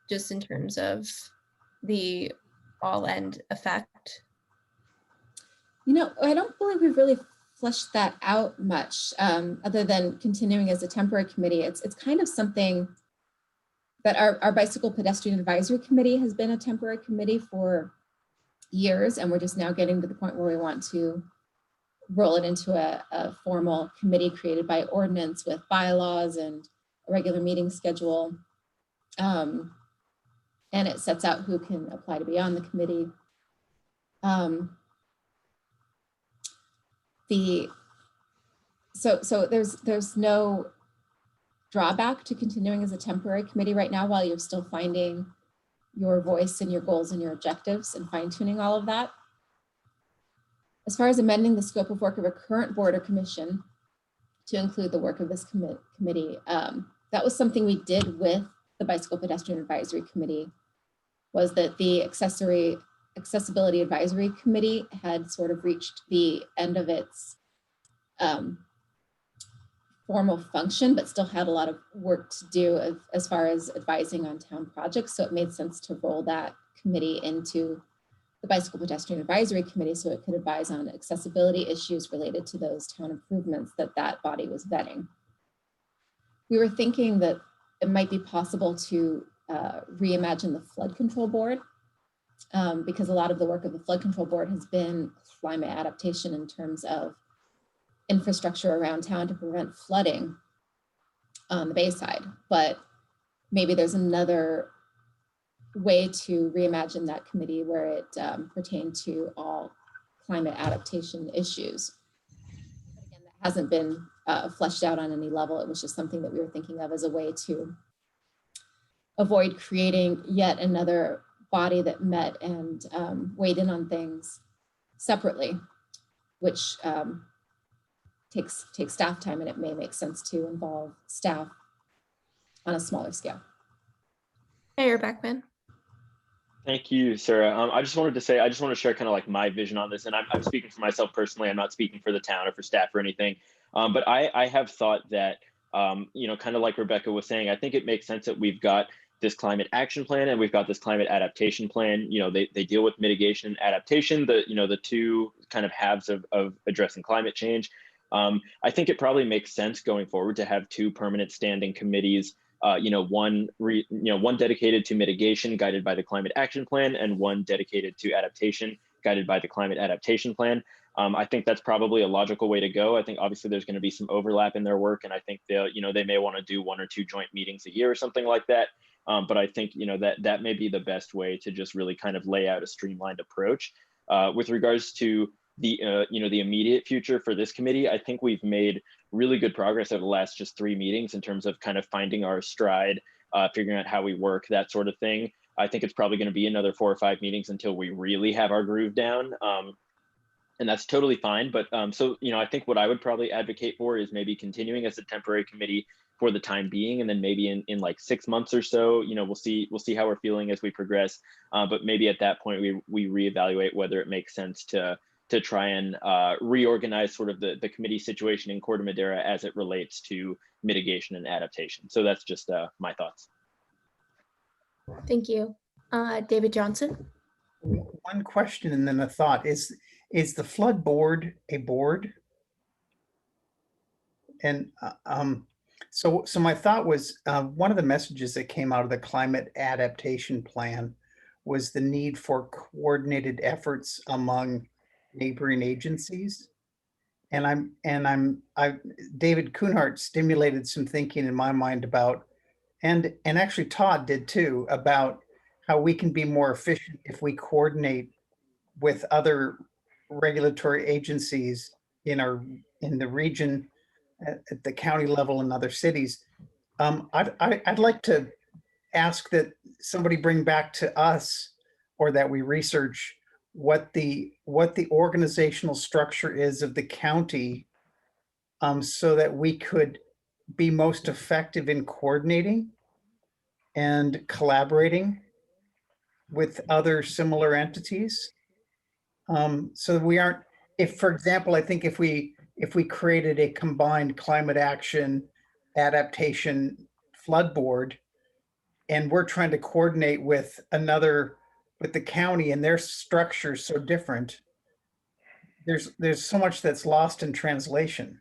just in terms of the all-end effect? I don't believe we've really fleshed that out much, other than continuing as a temporary committee. It's kind of something that our Bicycle Pedestrian Advisory Committee has been a temporary committee for years, and we're just now getting to the point where we want to roll it into a formal committee created by ordinance with bylaws and a regular meeting schedule. And it sets out who can apply to be on the committee. So there's no drawback to continuing as a temporary committee right now while you're still finding your voice and your goals and your objectives and fine tuning all of that. As far as amending the scope of work of a current board or commission to include the work of this committee, that was something we did with the Bicycle Pedestrian Advisory Committee, was that the Accessibility Advisory Committee had sort of reached the end of its formal function, but still had a lot of work to do as far as advising on town projects. So it made sense to roll that committee into the Bicycle Pedestrian Advisory Committee so it could advise on accessibility issues related to those town improvements that that body was vetting. We were thinking that it might be possible to reimagine the Flood Control Board, because a lot of the work of the Flood Control Board has been climate adaptation in terms of infrastructure around town to prevent flooding on the Bayside. But maybe there's another way to reimagine that committee where it pertained to all climate adaptation issues. But again, that hasn't been fleshed out on any level. It was just something that we were thinking of as a way to avoid creating yet another body that met and weighed in on things separately, which takes staff time, and it may make sense to involve staff on a smaller scale. Mayor Beckman. Thank you, Sarah. I just wanted to say, I just want to share kind of like my vision on this, and I'm speaking for myself personally. I'm not speaking for the town or for staff or anything, but I have thought that, you know, kind of like Rebecca was saying, I think it makes sense that we've got this climate action plan and we've got this climate adaptation plan. You know, they deal with mitigation and adaptation, the two kind of halves of addressing climate change. I think it probably makes sense going forward to have two permanent standing committees, one dedicated to mitigation guided by the climate action plan and one dedicated to adaptation guided by the climate adaptation plan. I think that's probably a logical way to go. I think obviously there's going to be some overlap in their work, and I think they may want to do 1 or 2 joint meetings a year or something like that. But I think that may be the best way to just really kind of lay out a streamlined approach. With regards to the immediate future for this committee, I think we've made really good progress over the last just 3 meetings in terms of kind of finding our stride, figuring out how we work, that sort of thing. I think it's probably going to be another 4 or 5 meetings until we really have our groove down. And that's totally fine. But so, I think what I would probably advocate for is maybe continuing as a temporary committee for the time being, and then maybe in like 6 months or so, we'll see how we're feeling as we progress. But maybe at that point we reevaluate whether it makes sense to try and reorganize sort of the committee situation in Corte Madera as it relates to mitigation and adaptation. So that's just my thoughts. Thank you. David Johnson. One question and then a thought. Is the flood board a board? And so my thought was one of the messages that came out of the climate adaptation plan was the need for coordinated efforts among neighboring agencies. And David Kuhnhart stimulated some thinking in my mind about, and actually Todd did too, about how we can be more efficient if we coordinate with other regulatory agencies in the region, at the county level, and other cities. I'd like to ask that somebody bring back to us, or that we research what the organizational structure is of the county, so that we could be most effective in coordinating and collaborating with other similar entities. So we aren't, if, for example, I think if we created a combined climate action adaptation flood board, and we're trying to coordinate with the county, and their structure is so different, there's so much that's lost in translation.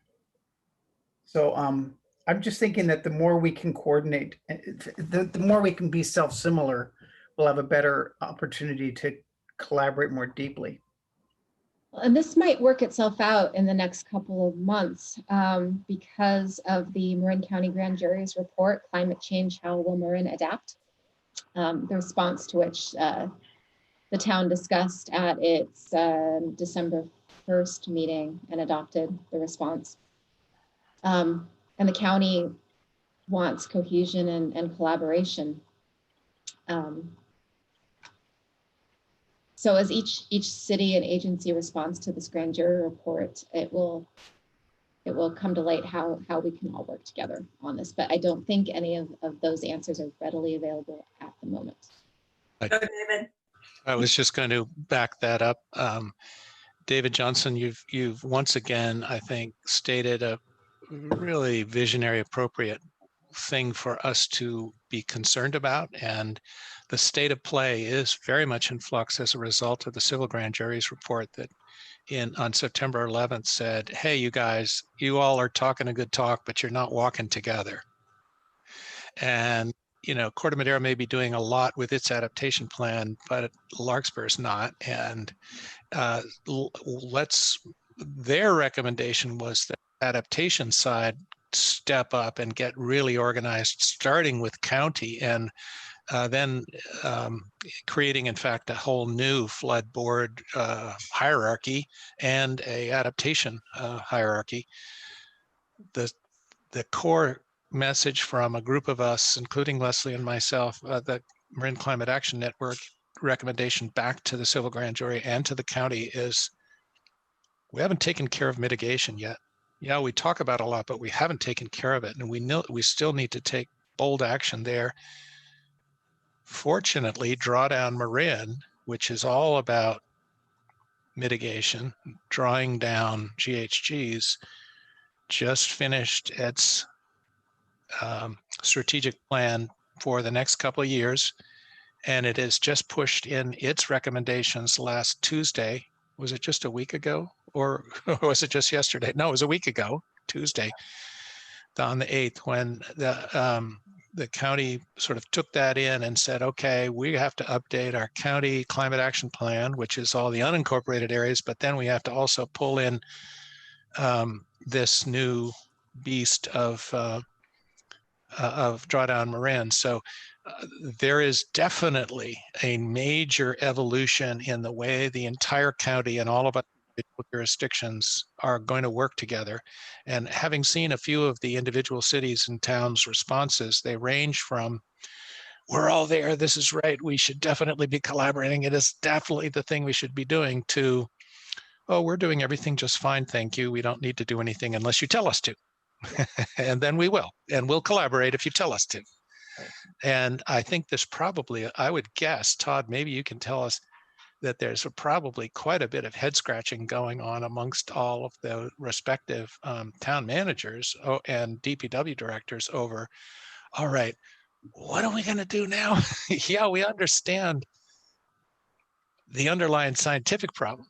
So I'm just thinking that the more we can coordinate, the more we can be self-similar, we'll have a better opportunity to collaborate more deeply. And this might work itself out in the next couple of months because of the Marin County Grand Jury's report, Climate Change, How Will Marin Adapt? The response to which the town discussed at its December 1st meeting and adopted the response. And the county wants cohesion and collaboration. So as each city and agency responds to this grand jury report, it will come to light how we can all work together on this. But I don't think any of those answers are readily available at the moment. Go, David. I was just going to back that up. David Johnson, you've once again, I think, stated a really visionary, appropriate thing for us to be concerned about. And the state of play is very much in flux as a result of the civil grand jury's report that on September 11th said, hey, you guys, you all are talking a good talk, but you're not walking together. And, you know, Corte Madera may be doing a lot with its adaptation plan, but Larkspur's not. And their recommendation was that adaptation side step up and get really organized, starting with county and then creating, in fact, a whole new flood board hierarchy and a adaptation hierarchy. The core message from a group of us, including Leslie and myself, the Marin Climate Action Network recommendation back to the civil grand jury and to the county is we haven't taken care of mitigation yet. Yeah, we talk about it a lot, but we haven't taken care of it. And we know we still need to take bold action there. Fortunately, Drawdown Marin, which is all about mitigation, drawing down GHGs, just finished its strategic plan for the next couple of years. And it has just pushed in its recommendations last Tuesday. Was it just a week ago? Or was it just yesterday? No, it was a week ago, Tuesday, on the 8th, when the county sort of took that in and said, okay, we have to update our county climate action plan, which is all the unincorporated areas, but then we have to also pull in this new beast of Drawdown Marin. So there is definitely a major evolution in the way the entire county and all of our jurisdictions are going to work together. And having seen a few of the individual cities and towns' responses, they range from, we're all there, this is right, we should definitely be collaborating, it is definitely the thing we should be doing, to, oh, we're doing everything just fine, thank you, we don't need to do anything unless you tell us to. And then we will, and we'll collaborate if you tell us to. And I think there's probably, I would guess, Todd, maybe you can tell us that there's probably quite a bit of head scratching going on amongst all of the respective town managers and DPW directors over, all right, what are we going to do now? Yeah, we understand the underlying scientific problem,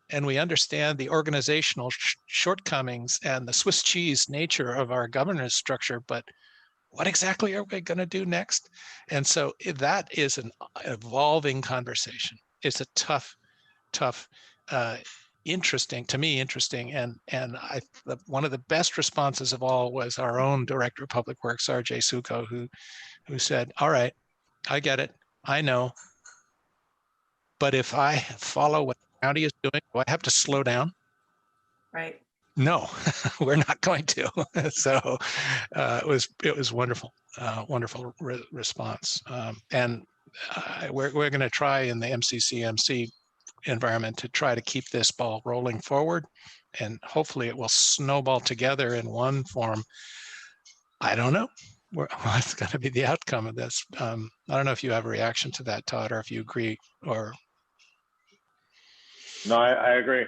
and we understand the organizational shortcomings and the Swiss cheese nature of our governance structure, but what exactly are we going to do next? And so that is an evolving conversation. It's a tough, interesting, and one of the best responses of all was our own Director of Public Works, RJ Suko, who said, all right, I get it, I know, but if I follow what the county is doing, do I have to slow down? Right. No, we're not going to. So it was wonderful, wonderful response. And we're going to try in the MCCMC environment to try to keep this ball rolling forward, and hopefully it will snowball together in one form. I don't know what's going to be the outcome of this. I don't know if you have a reaction to that, Todd, or if you agree or. No, I agree.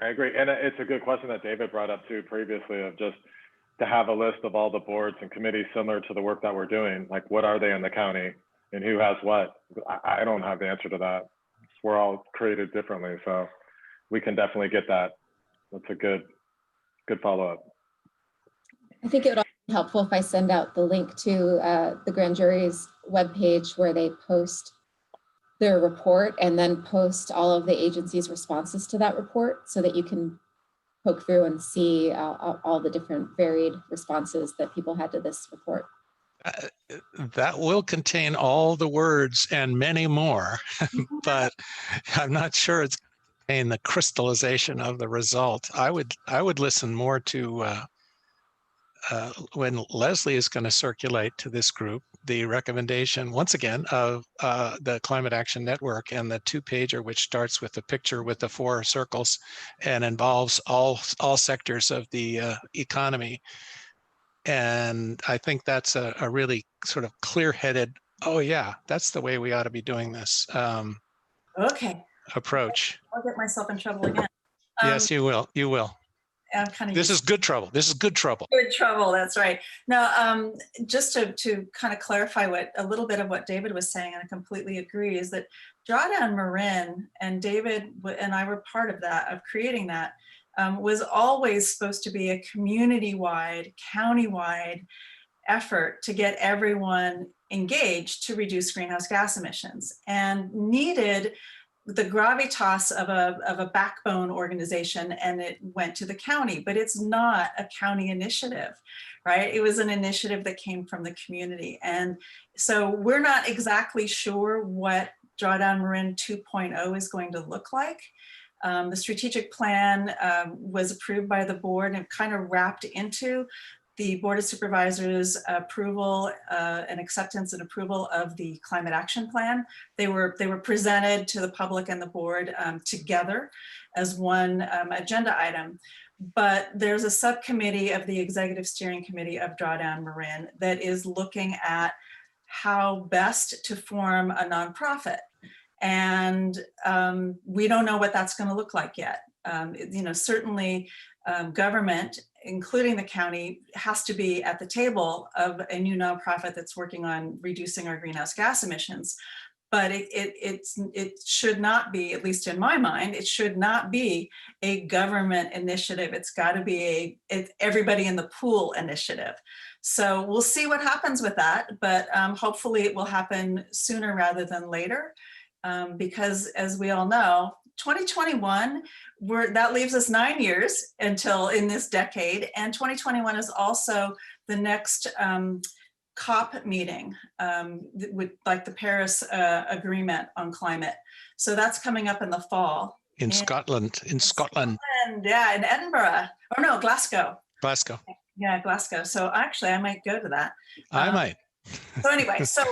I agree. And it's a good question that David brought up too previously, of just to have a list of all the boards and committees similar to the work that we're doing. Like, what are they in the county and who has what? I don't have the answer to that. We're all created differently. So we can definitely get that. That's a good follow-up. I think it would also be helpful if I send out the link to the grand jury's webpage where they post their report and then post all of the agency's responses to that report, so that you can poke through and see all the different varied responses that people had to this report. That will contain all the words and many more, but I'm not sure it's in the crystallization of the result. I would listen more to when Leslie is going to circulate to this group the recommendation, once again, of the Climate Action Network and the 2-pager, which starts with the picture with the 4 circles and involves all sectors of the economy. And I think that's a really sort of clear-headed, oh yeah, that's the way we ought to be doing this Okay, approach. I'll get myself in trouble again. Yes, you will. You will. I'm kind of This is good trouble. This is good trouble. good trouble. That's right. Now, just to kind of clarify a little bit of what David was saying, and I completely agree, is that Drawdown Marin, and David and I were part of that, of creating that, was always supposed to be a community-wide, county-wide effort to get everyone engaged to reduce greenhouse gas emissions, and needed the gravitas of a backbone organization, and it went to the county, but it's not a county initiative, right? It was an initiative that came from the community. And so we're not exactly sure what Drawdown Marin 2.0 is going to look like. The strategic plan was approved by the board and kind of wrapped into the Board of Supervisors approval and acceptance and approval of the Climate Action Plan. They were presented to the public and the board together as one agenda item. But there's a subcommittee of the Executive Steering Committee of Drawdown Marin that is looking at how best to form a nonprofit. And we don't know what that's going to look like yet. You know, certainly government, including the county, has to be at the table of a new nonprofit that's working on reducing our greenhouse gas emissions. But it should not be, at least in my mind, it should not be a government initiative. It's got to be everybody in the pool initiative. So we'll see what happens with that, but hopefully it will happen sooner rather than later, because as we all know, 2021, that leaves us 9 years until in this decade, and 2021 is also the next COP meeting, with like the Paris Agreement on climate. So that's coming up in the fall. In Scotland. Yeah, in Edinburgh. Or no, Glasgow. Glasgow. Yeah, Glasgow. So actually I might go to that. I might. So anyway, so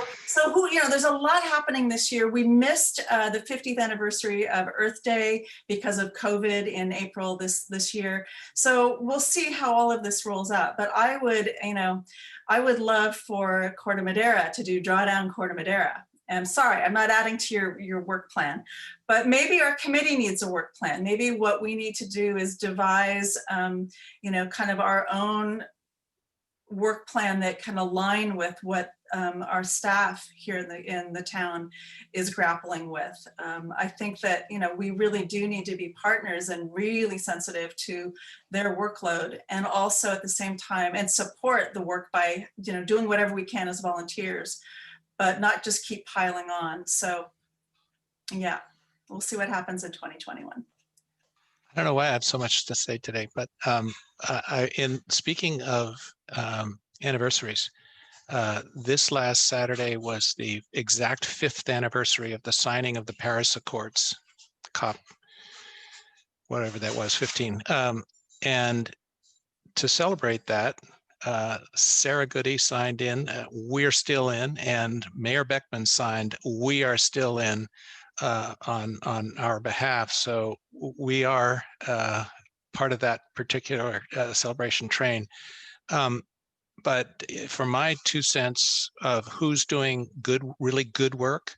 who, you know, there's a lot happening this year. We missed the 50th anniversary of Earth Day because of COVID in April this year. So we'll see how all of this rolls out. But I would love for Corte Madera to do Drawdown Corte Madera. And sorry, I'm not adding to your work plan, but maybe our committee needs a work plan. Maybe what we need to do is devise, you know, kind of our own work plan that can align with what our staff here in the town is grappling with. I think that, you know, we really do need to be partners and really sensitive to their workload, and also at the same time and support the work by, you know, doing whatever we can as volunteers, but not just keep piling on. So yeah, we'll see what happens in 2021. I don't know why I have so much to say today, but in speaking of anniversaries, this last Saturday was the exact 5th anniversary of the signing of the Paris Accords, COP, whatever that was, 15. And to celebrate that, Sarah Goody signed in, we're still in, and Mayor Beckman signed, we are still in, on our behalf. So we are part of that particular celebration train. But for my 2 cents of who's doing really good work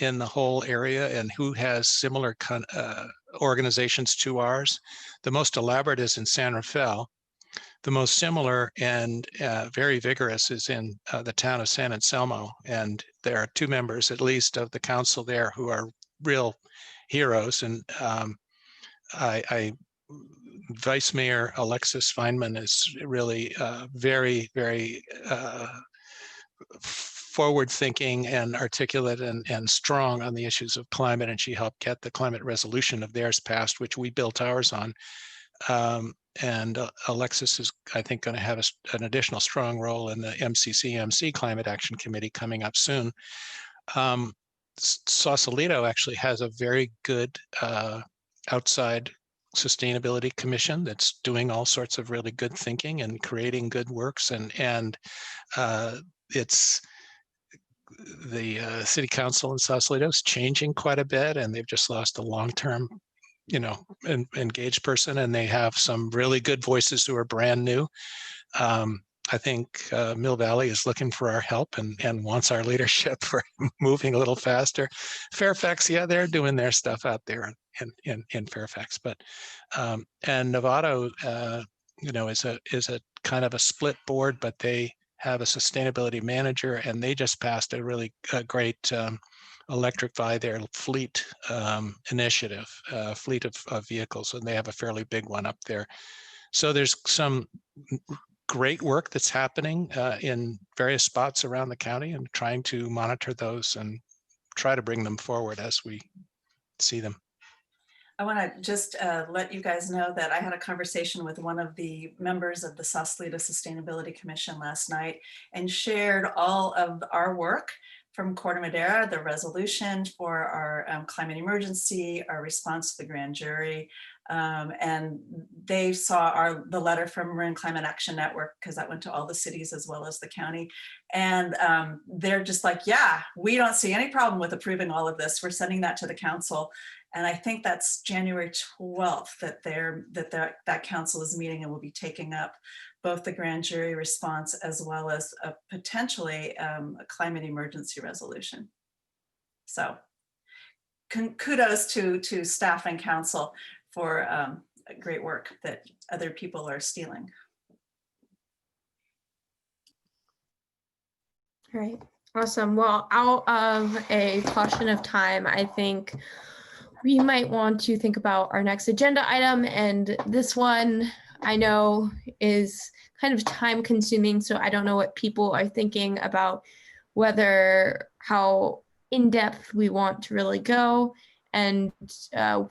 in the whole area and who has similar organizations to ours, the most elaborate is in San Rafael. The most similar and very vigorous is in the town of San Anselmo. And there are 2 members at least of the council there who are real heroes. And Vice Mayor Alexis Feynman is really very, very forward-thinking and articulate and strong on the issues of climate. And she helped get the climate resolution of theirs passed, which we built ours on. And Alexis is, I think, going to have an additional strong role in the MCCMC Climate Action Committee coming up soon. Sausalito actually has a very good outside Sustainability Commission that's doing all sorts of really good thinking and creating good works, and it's the city council in Sausalito is changing quite a bit, and they've just lost a long-term, engaged person, and they have some really good voices who are brand new. I think Mill Valley is looking for our help and wants our leadership for moving a little faster. Fairfax, yeah, they're doing their stuff out there in Fairfax, but and Novato, is a kind of a split board, but they have a sustainability manager, and they just passed a really great electrify their fleet initiative, fleet of vehicles, and they have a fairly big one up there. So there's some great work that's happening in various spots around the county, and trying to monitor those and try to bring them forward as we see them. I want to just let you guys know that I had a conversation with one of the members of the Sausalito Sustainability Commission last night and shared all of our work from Corte Madera, the resolution for our climate emergency, our response to the grand jury. And they saw the letter from Marin Climate Action Network, because that went to all the cities as well as the county. And they're just like, yeah, we don't see any problem with approving all of this. We're sending that to the council. And I think that's January 12th that council is meeting and will be taking up both the grand jury response as well as potentially a climate emergency resolution. So kudos to staff and council for great work that other people are stealing. All right, awesome. Well, out of a caution of time, I think we might want to think about our next agenda item. And this one I know is kind of time consuming, so I don't know what people are thinking about, whether how in-depth we want to really go, and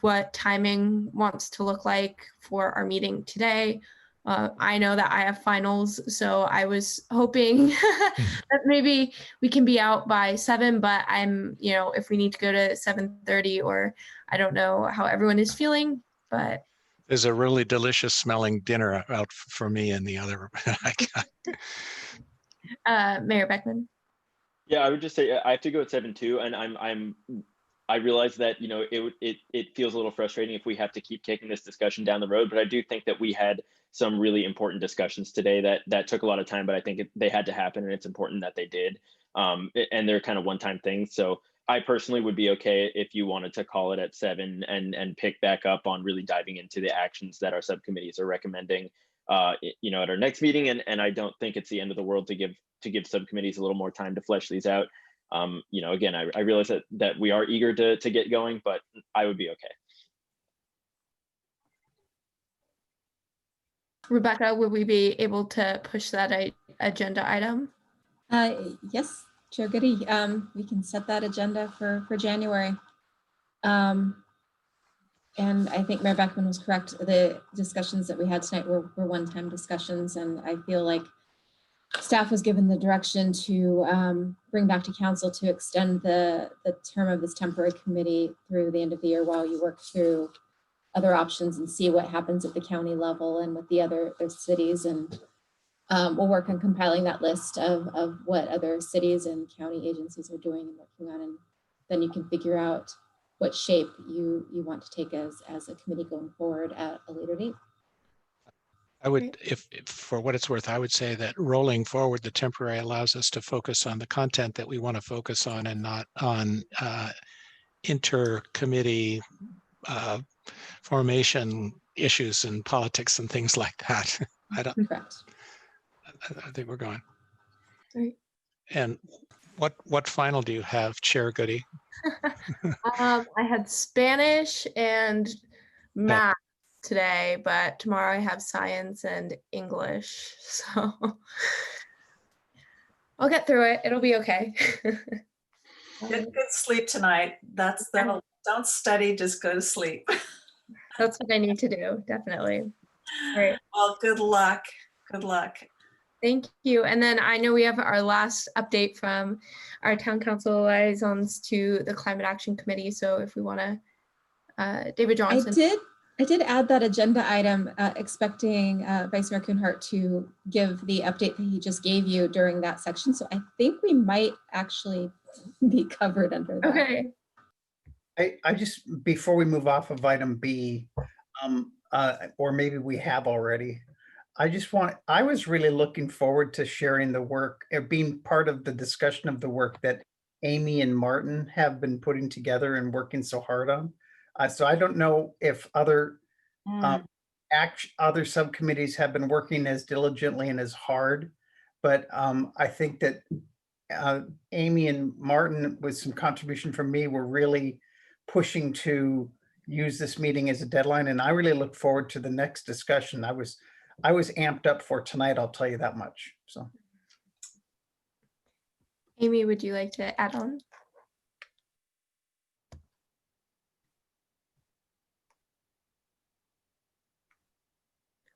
what timing wants to look like for our meeting today. I know that I have finals, so I was hoping that maybe we can be out by 7, but I'm, if we need to go to 7:30, or I don't know how everyone is feeling, but. There's a really delicious smelling dinner out for me in the other room. Mayor Beckman. Yeah, I would just say I have to go at 7 too, and I realize that it feels a little frustrating if we have to keep kicking this discussion down the road, but I do think that we had some really important discussions today that took a lot of time, but I think they had to happen, and it's important that they did. And they're kind of one-time things. So I personally would be okay if you wanted to call it at 7 and pick back up on really diving into the actions that our subcommittees are recommending at our next meeting. And I don't think it's the end of the world to give subcommittees a little more time to flesh these out. Again, I realize that we are eager to get going, but I would be okay. Rebecca, would we be able to push that agenda item? Yes, Chair Goody, we can set that agenda for January. And I think Mayor Beckman was correct. The discussions that we had tonight were one-time discussions, and I feel like staff was given the direction to bring back to council to extend the term of this temporary committee through the end of the year while you work through other options and see what happens at the county level and with the other cities. And we'll work on compiling that list of what other cities and county agencies are doing and working on, and then you can figure out what shape you want to take as a committee going forward at a later date. I would, if for what it's worth, I would say that rolling forward the temporary allows us to focus on the content that we want to focus on, and not on inter-committee formation issues and politics and things like that. Correct. I think we're going. Right. And what final do you have, Chair Goody? I had Spanish and math today, but tomorrow I have science and English. So I'll get through it. It'll be okay. Get good sleep tonight. Don't study, just go to sleep. That's what I need to do, definitely. All right. Well, good luck. Good luck. Thank you. And then I know we have our last update from our town council liaisons to the Climate Action Committee. So if we want to, David Johnson. I did add that agenda item, expecting Vice Mayor Kuhnhart to give the update that he just gave you during that section. So I think we might actually be covered under that. Okay. I just, before we move off of item B, or maybe we have already, I was really looking forward to sharing the work, being part of the discussion of the work that Amy and Martin have been putting together and working so hard on. So I don't know if other other subcommittees have been working as diligently and as hard, but I think that Amy and Martin, with some contribution from me, were really pushing to use this meeting as a deadline, and I really look forward to the next discussion. I was amped up for tonight, I'll tell you that much. So, Amy, would you like to add on?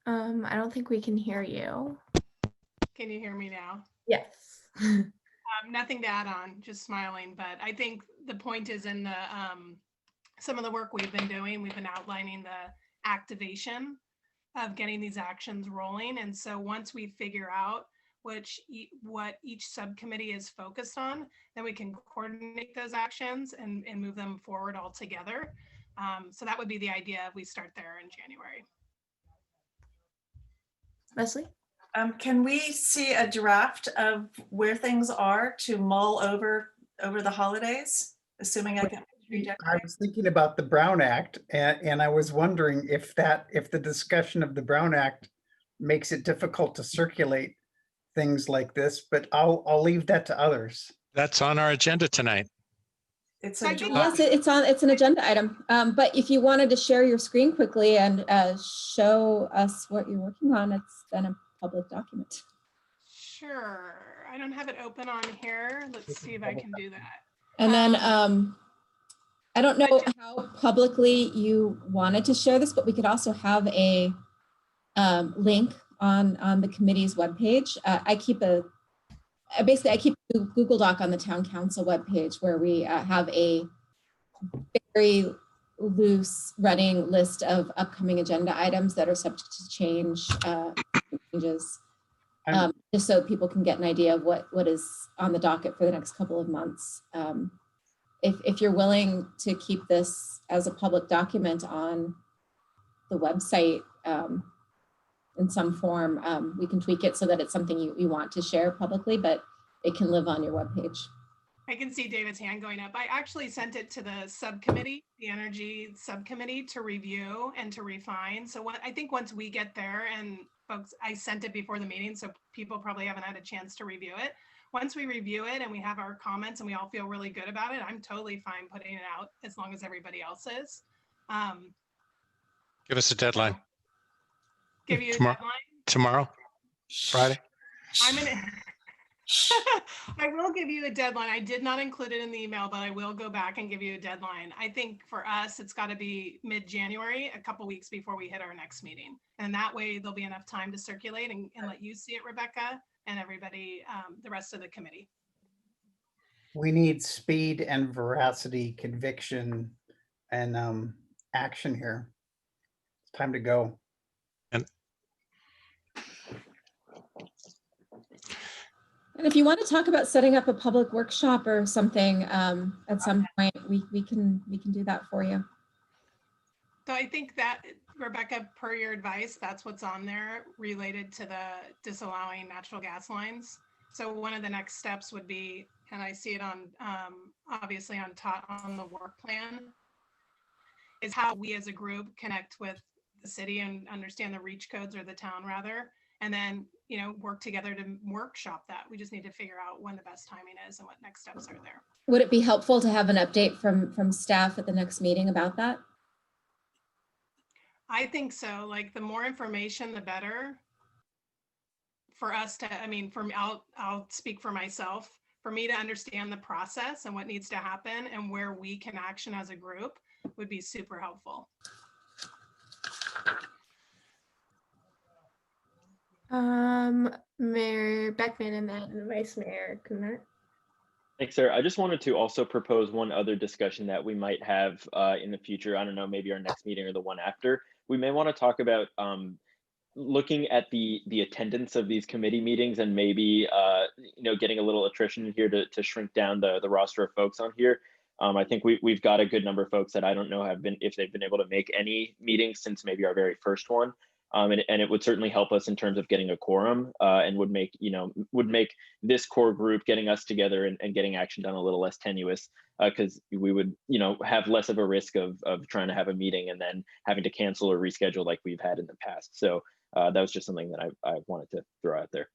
I don't think we can hear you. Can you hear me now? Yes. Nothing to add on, just smiling. But I think the point is in the some of the work we've been doing, we've been outlining the activation of getting these actions rolling. And so once we figure out what each subcommittee is focused on, then we can coordinate those actions and move them forward all together. So that would be the idea if we start there in January. Leslie? Can we see a draft of where things are to mull over the holidays, assuming I can I redecorate? was thinking about the Brown Act, and I was wondering if the discussion of the Brown Act makes it difficult to circulate things like this, but I'll leave that to others. That's on our agenda tonight. It's I a think- draft. Yes, it's an agenda item. But if you wanted to share your screen quickly and show us what you're working on, it's then a public document. Sure. I don't have it open on here. Let's see if I can do that. And then I don't know how publicly you wanted to share this, but we could also have a link on the committee's webpage. I keep a Google Doc on the town council webpage where we have a very loose running list of upcoming agenda items that are subject to changes, just so people can get an idea of what is on the docket for the next couple of months. If you're willing to keep this as a public document on the website in some form, we can tweak it so that it's something you want to share publicly, but it can live on your webpage. I can see David's hand going up. I actually sent it to the subcommittee, the energy subcommittee, to review and to refine. So I think once we get there, and folks, I sent it before the meeting, so people probably haven't had a chance to review it. Once we review it and we have our comments and we all feel really good about it, I'm totally fine putting it out as long as everybody else is. Give us a deadline. Give you a Tomorrow. deadline. Tomorrow, Friday. I'm gonna. I will give you a deadline. I did not include it in the email, but I will go back and give you a deadline. I think for us, it's got to be mid-January, a couple weeks before we hit our next meeting. And that way there'll be enough time to circulate and let you see it, Rebecca, and everybody, the rest of the committee. We need speed and veracity, conviction, and action here. It's time to go. And if you want to talk about setting up a public workshop or something at some point, we can do that for you. So I think that, Rebecca, per your advice, that's what's on there related to the disallowing natural gas lines. So one of the next steps would be, and I see it on, obviously on the work plan, is how we as a group connect with the city and understand the reach codes, or the town rather, and then, work together to workshop that. We just need to figure out when the best timing is and what next steps are there. Would it be helpful to have an update from staff at the next meeting about that? I think so. Like, the more information, the better for us to, for me, I'll speak for myself, for me to understand the process and what needs to happen and where we can action as a group would be super helpful. Mayor Beckman and then Vice Mayor Kuhnhart. Thanks, Sarah. I just wanted to also propose one other discussion that we might have in the future. I don't know, maybe our next meeting or the one after. we may want to talk about looking at the attendance of these committee meetings and maybe getting a little attrition here to shrink down the roster of folks on here. I think we've got a good number of folks that I don't know if they've been able to make any meetings since maybe our very first one. And it would certainly help us in terms of getting a quorum and would make this core group getting us together and getting action done a little less tenuous, because we would have less of a risk of trying to have a meeting and then having to cancel or reschedule like we've had in the past. So that was just something that I wanted to throw out there.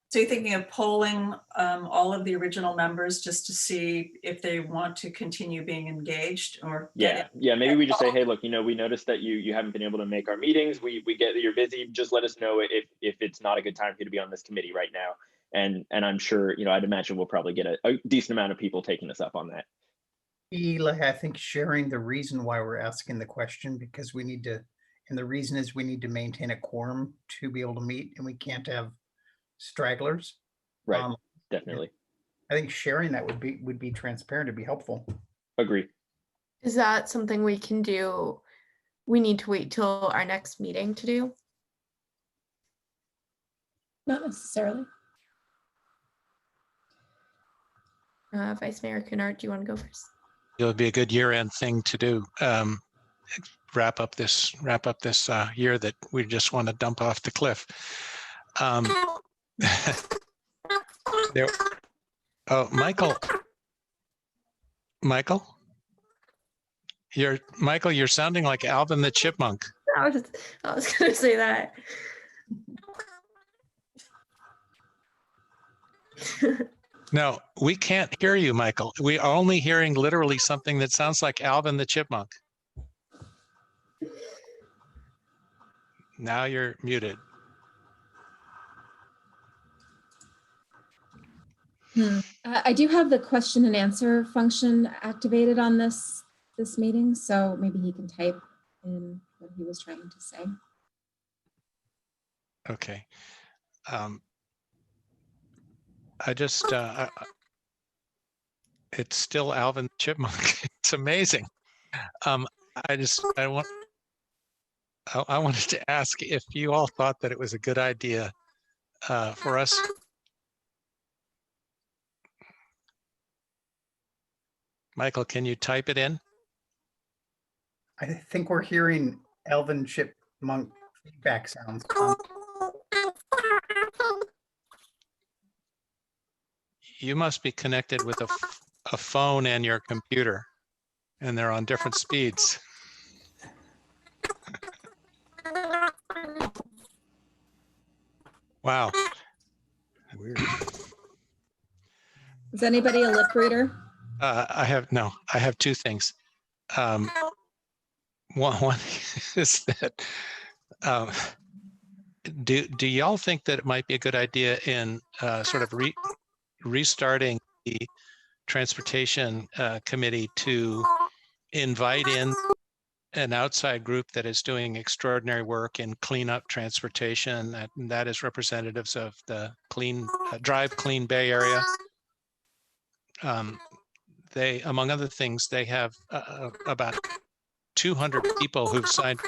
So you're thinking of polling all of the original members just to see if they want to continue being engaged, or maybe we just say, hey, look, we noticed that you haven't been able to make our meetings. We get that you're busy. Just let us know if it's not a good time for you to be on this committee right now. And I'm sure, I'd imagine we'll probably get a decent amount of people taking us up on that. Eli, I think sharing the reason why we're asking the question, because we need to, and the reason is we need to maintain a quorum to be able to meet, and we can't have stragglers. Right. Definitely. I think sharing that would be transparent, to be helpful. Agree. Is that something we can do? We need to wait till our next meeting to do? Not necessarily. Vice Mayor Kennard, do you want to go first? It would be a good year-end thing to do. Wrap up this year that we just want to dump off the cliff. Oh, Michael, you're sounding like Alvin the Chipmunk. I was gonna say that. No, we can't hear you, Michael. We are only hearing literally something that sounds like Alvin the Chipmunk. Now you're muted. I do have the question and answer function activated on this meeting, so maybe he can type in what he was trying to say. Okay. I just, it's still Alvin Chipmunk. It's amazing. I wanted to ask if you all thought that it was a good idea for us. Michael, can you type it in? I think we're hearing Alvin Chipmunk feedback sounds. You must be connected with a phone and your computer, and they're on different speeds. Wow. Weird. Is anybody a lip reader? I have two things. One is that do y'all think that it might be a good idea in sort of restarting the transportation committee to invite in an outside group that is doing extraordinary work in cleanup transportation, that is representatives of the Drive Clean Bay Area. They, among other things, they have about 200 people who've signed.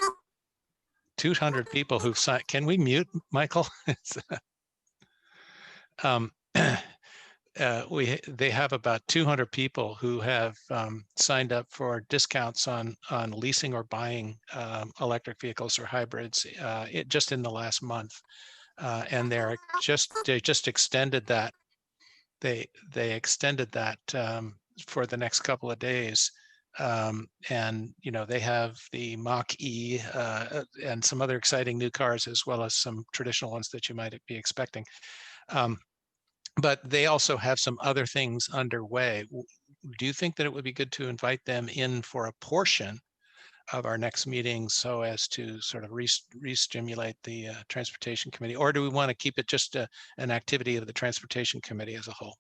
200 people who've signed. Can we mute Michael? They have about 200 people who have signed up for discounts on leasing or buying electric vehicles or hybrids just in the last month, and they just extended that. They extended that for the next couple of days, and they have the Mach-E and some other exciting new cars, as well as some traditional ones that you might be expecting. But they also have some other things underway. Do you think that it would be good to invite them in for a portion of our next meeting so as to sort of re-stimulate the Transportation Committee? Or do we want to keep it just an activity of the Transportation Committee as a whole?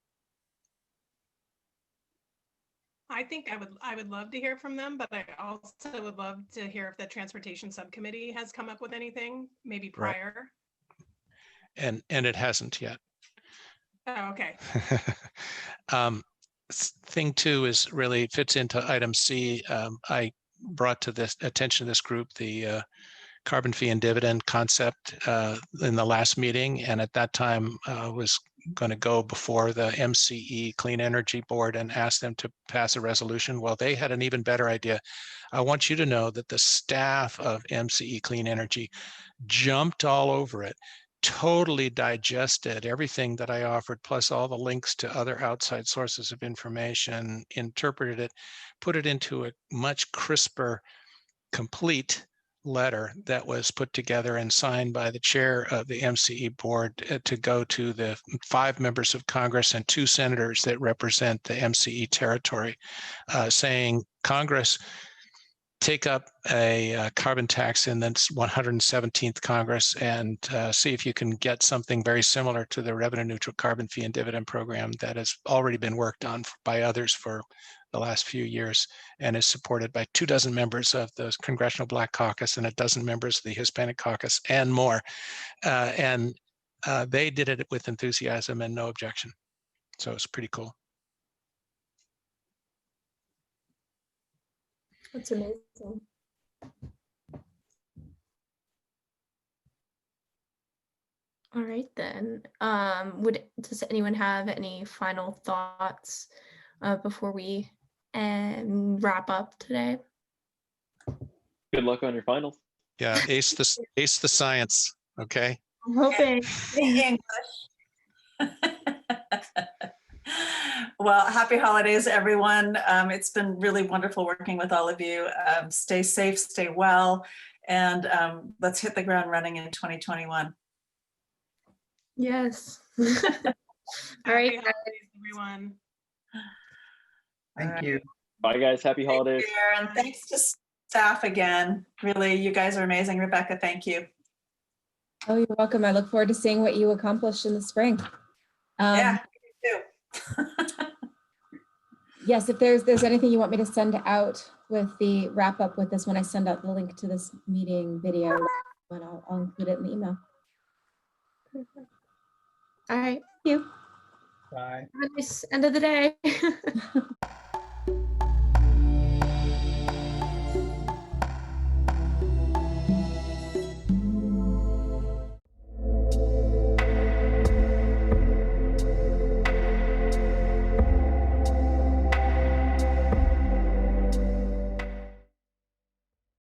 I think I would love to hear from them, but I also would love to hear if the Transportation Subcommittee has come up with anything, maybe prior. Right. And it hasn't yet. Oh, okay. Thing two is really fits into item C. I brought to this attention to this group the carbon fee and dividend concept in the last meeting, and at that time was going to go before the MCE Clean Energy Board and ask them to pass a resolution. Well, they had an even better idea. I want you to know that the staff of MCE Clean Energy jumped all over it, totally digested everything that I offered, plus all the links to other outside sources of information, interpreted it, put it into a much crisper, complete letter that was put together and signed by the chair of the MCE board to go to the 5 members of Congress and 2 senators that represent the MCE territory, saying, Congress, take up a carbon tax in the 117th Congress and see if you can get something very similar to the revenue neutral carbon fee and dividend program that has already been worked on by others for the last few years and is supported by 24 members of the Congressional Black Caucus and 12 members of the Hispanic Caucus and more. They did it with enthusiasm and no objection. So it's pretty cool. That's amazing. All right then. Does anyone have any final thoughts before we wrap up today? Good luck on your finals. Yeah, ace the science. Okay. I'm hoping. English. Well, happy holidays, everyone. It's been really wonderful working with all of you. Stay safe, stay well, and let's hit the ground running in 2021. Yes. All right. Happy holidays, everyone. Thank you. Bye, guys. Happy holidays. Take care, and thanks to staff again. Really, you guys are amazing. Rebecca, thank you. Oh, you're welcome. I look forward to seeing what you accomplish in the spring. Yeah, you too. Yes, if there's anything you want me to send out with the wrap up with this, when I send out the link to this meeting video, but I'll include it in the email. All right. Thank you. Bye. Have a nice end of the day.